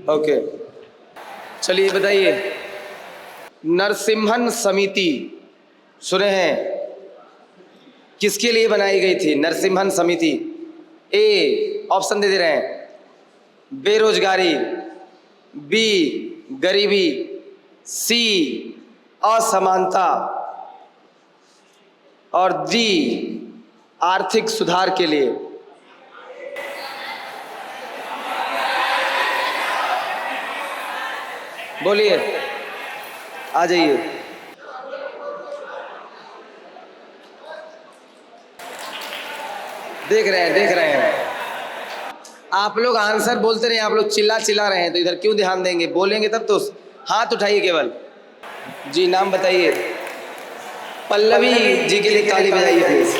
ओके, चलिए बताइए। नरसिम्हन समिति सुने हैं, किसके लिए बनाई गई थी? नरसिम्हन समिति। ए, ऑप्शन दे रहे हैं, बेरोजगारी, बी गरीबी, सी असमानता और डी आर्थिक सुधार के लिए। बोलिए, आ जाइए। देख रहे हैं आप लोग आंसर बोलते रहे, आप लोग चिल्ला रहे हैं तो इधर क्यों ध्यान देंगे? बोलेंगे तब तो। हाथ उठाइए केवल। जी, नाम बताइए। पल्लवी जी के लिए ताली बजाइए प्लीज।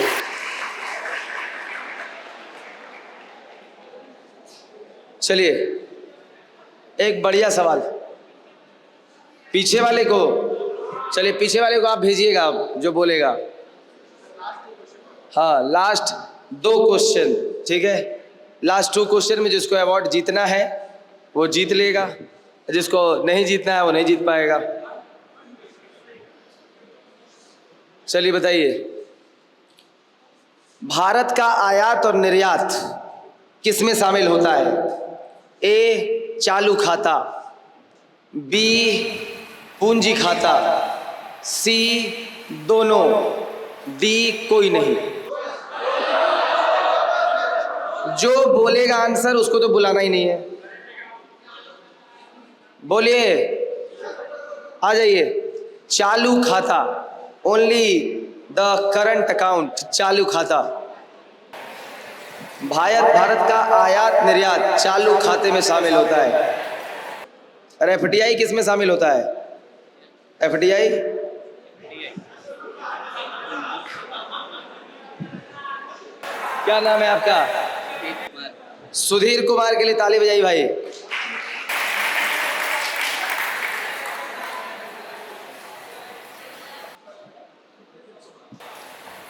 चलिए एक बढ़िया सवाल पीछे वाले को, चलिए पीछे वाले को आप भेजिएगा जो बोलेगा। हाँ, लास्ट 2 क्वेश्चन, ठीक है। लास्ट 2 क्वेश्चन में जिसको अवार्ड जीतना है वो जीत लेगा, जिसको नहीं जीतना है वो नहीं जीत पाएगा। चलिए बताइए, भारत का आयात और निर्यात किस में शामिल होता है? ए चालू खाता, बी पूंजी खाता, सी दोनों, डी कोई नहीं। जो बोलेगा आंसर उसको तो बुलाना ही नहीं है। बोलिए, आ जाइए। चालू खाता, ओनली द करंट अकाउंट, चालू खाता। भारत का आयात निर्यात चालू खाते में शामिल होता है। और एफडीआई किस में शामिल होता है? एफडीआई क्या नाम है आपका? सुधीर कुमार के लिए ताली बजाइए भाई।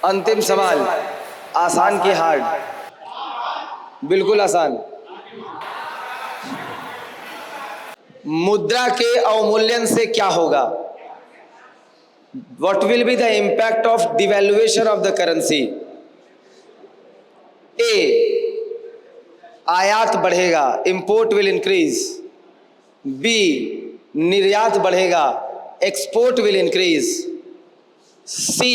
अंतिम सवाल, आसान की हार्ड? बिल्कुल आसान। मुद्रा के अवमूल्यन से क्या होगा? What will be the impact of devaluation of the currency? A, आयात बढ़ेगा, import will increase. B, निर्यात बढ़ेगा, export will increase. C,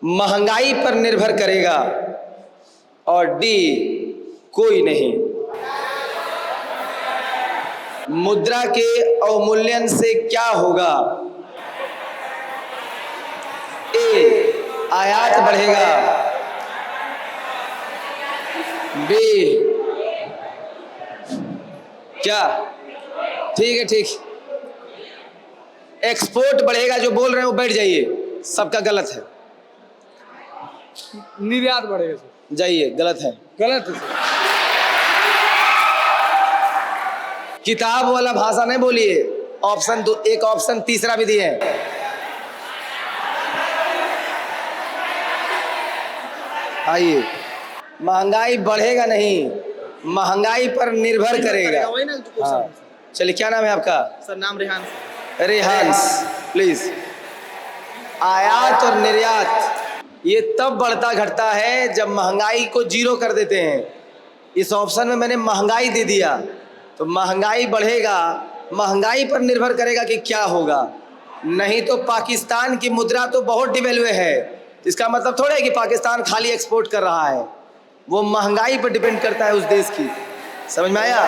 महंगाई पर निर्भर करेगा, और D, कोई नहीं। मुद्रा के अवमूल्यन से क्या होगा? ए, आयात बढ़ेगा। बी, क्या? ठीक है, ठीक। एक्सपोर्ट बढ़ेगा, जो बोल रहे हैं वो बैठ जाइए, सबका गलत है। निर्यात बढ़ेगा सर। जाइए, गलत है। गलत है सर। किताब वाला भाषा नहीं बोलिए। ऑप्शन दो, एक ऑप्शन तीसरा भी दिए हैं। आइए, महंगाई बढ़ेगा नहीं, महंगाई पर निर्भर करेगा। हाँ, चलिए, क्या नाम है आपका? सर नाम रेहान। रेहांस, प्लीज। आयात और निर्यात ये तब बढ़ता घटता है जब महंगाई को जीरो कर देते हैं। इस ऑप्शन में मैंने महंगाई दे दिया, तो महंगाई बढ़ेगा, महंगाई पर निर्भर करेगा कि क्या होगा। नहीं तो पाकिस्तान की मुद्रा तो बहुत डिवेल्यू है, इसका मतलब थोड़ा है कि पाकिस्तान खाली एक्सपोर्ट कर रहा है, वो महंगाई पर डिपेंड करता है उस देश की। समझ में आया?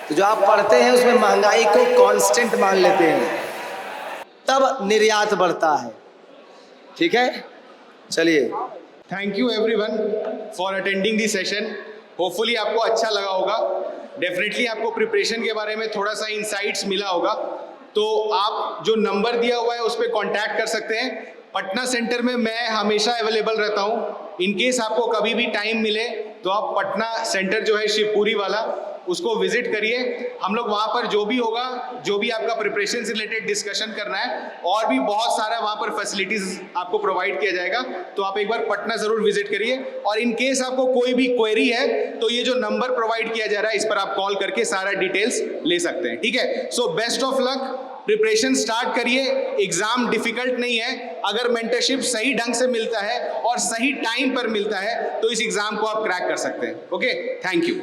तो जो आप पढ़ते हैं उसमें महंगाई को कांस्टेंट मान लेते हैं, तब निर्यात बढ़ता है। ठीक है, चलिए। Thank you everyone for attending the session. Hopefully आपको अच्छा लगा होगा। डेफिनेटली आपको प्रिपरेशन के बारे में थोड़ा सा इंसाइट्स मिला होगा। तो आप जो नंबर दिया हुआ है उस पर कॉन्टैक्ट कर सकते हैं। पटना सेंटर में मैं हमेशा अवेलेबल रहता हूँ। इन केस आपको कभी भी टाइम मिले तो आप पटना सेंटर जो है शिवपुरी वाला, उसको विजिट करिए। हम लोग वहाँ पर जो भी होगा, जो भी आपका प्रिपरेशन से रिलेटेड डिस्कशन करना है, और भी बहुत सारा वहाँ पर फैसिलिटीज आपको प्रोवाइड किया जाएगा। तो आप एक बार पटना जरूर विजिट करिए। और इन केस आपको कोई भी क्वेरी है तो ये जो नंबर प्रोवाइड किया जा रहा है इस पर आप कॉल करके सारा डिटेल्स ले सकते हैं। ठीक है, so best of luck. Preparation start करिए। एग्जाम डिफिकल्ट नहीं है। अगर मेंटरशिप सही ढंग से मिलता है और सही टाइम पर मिलता है तो इस एग्जाम को आप क्रैक कर सकते हैं। Okay, thank you.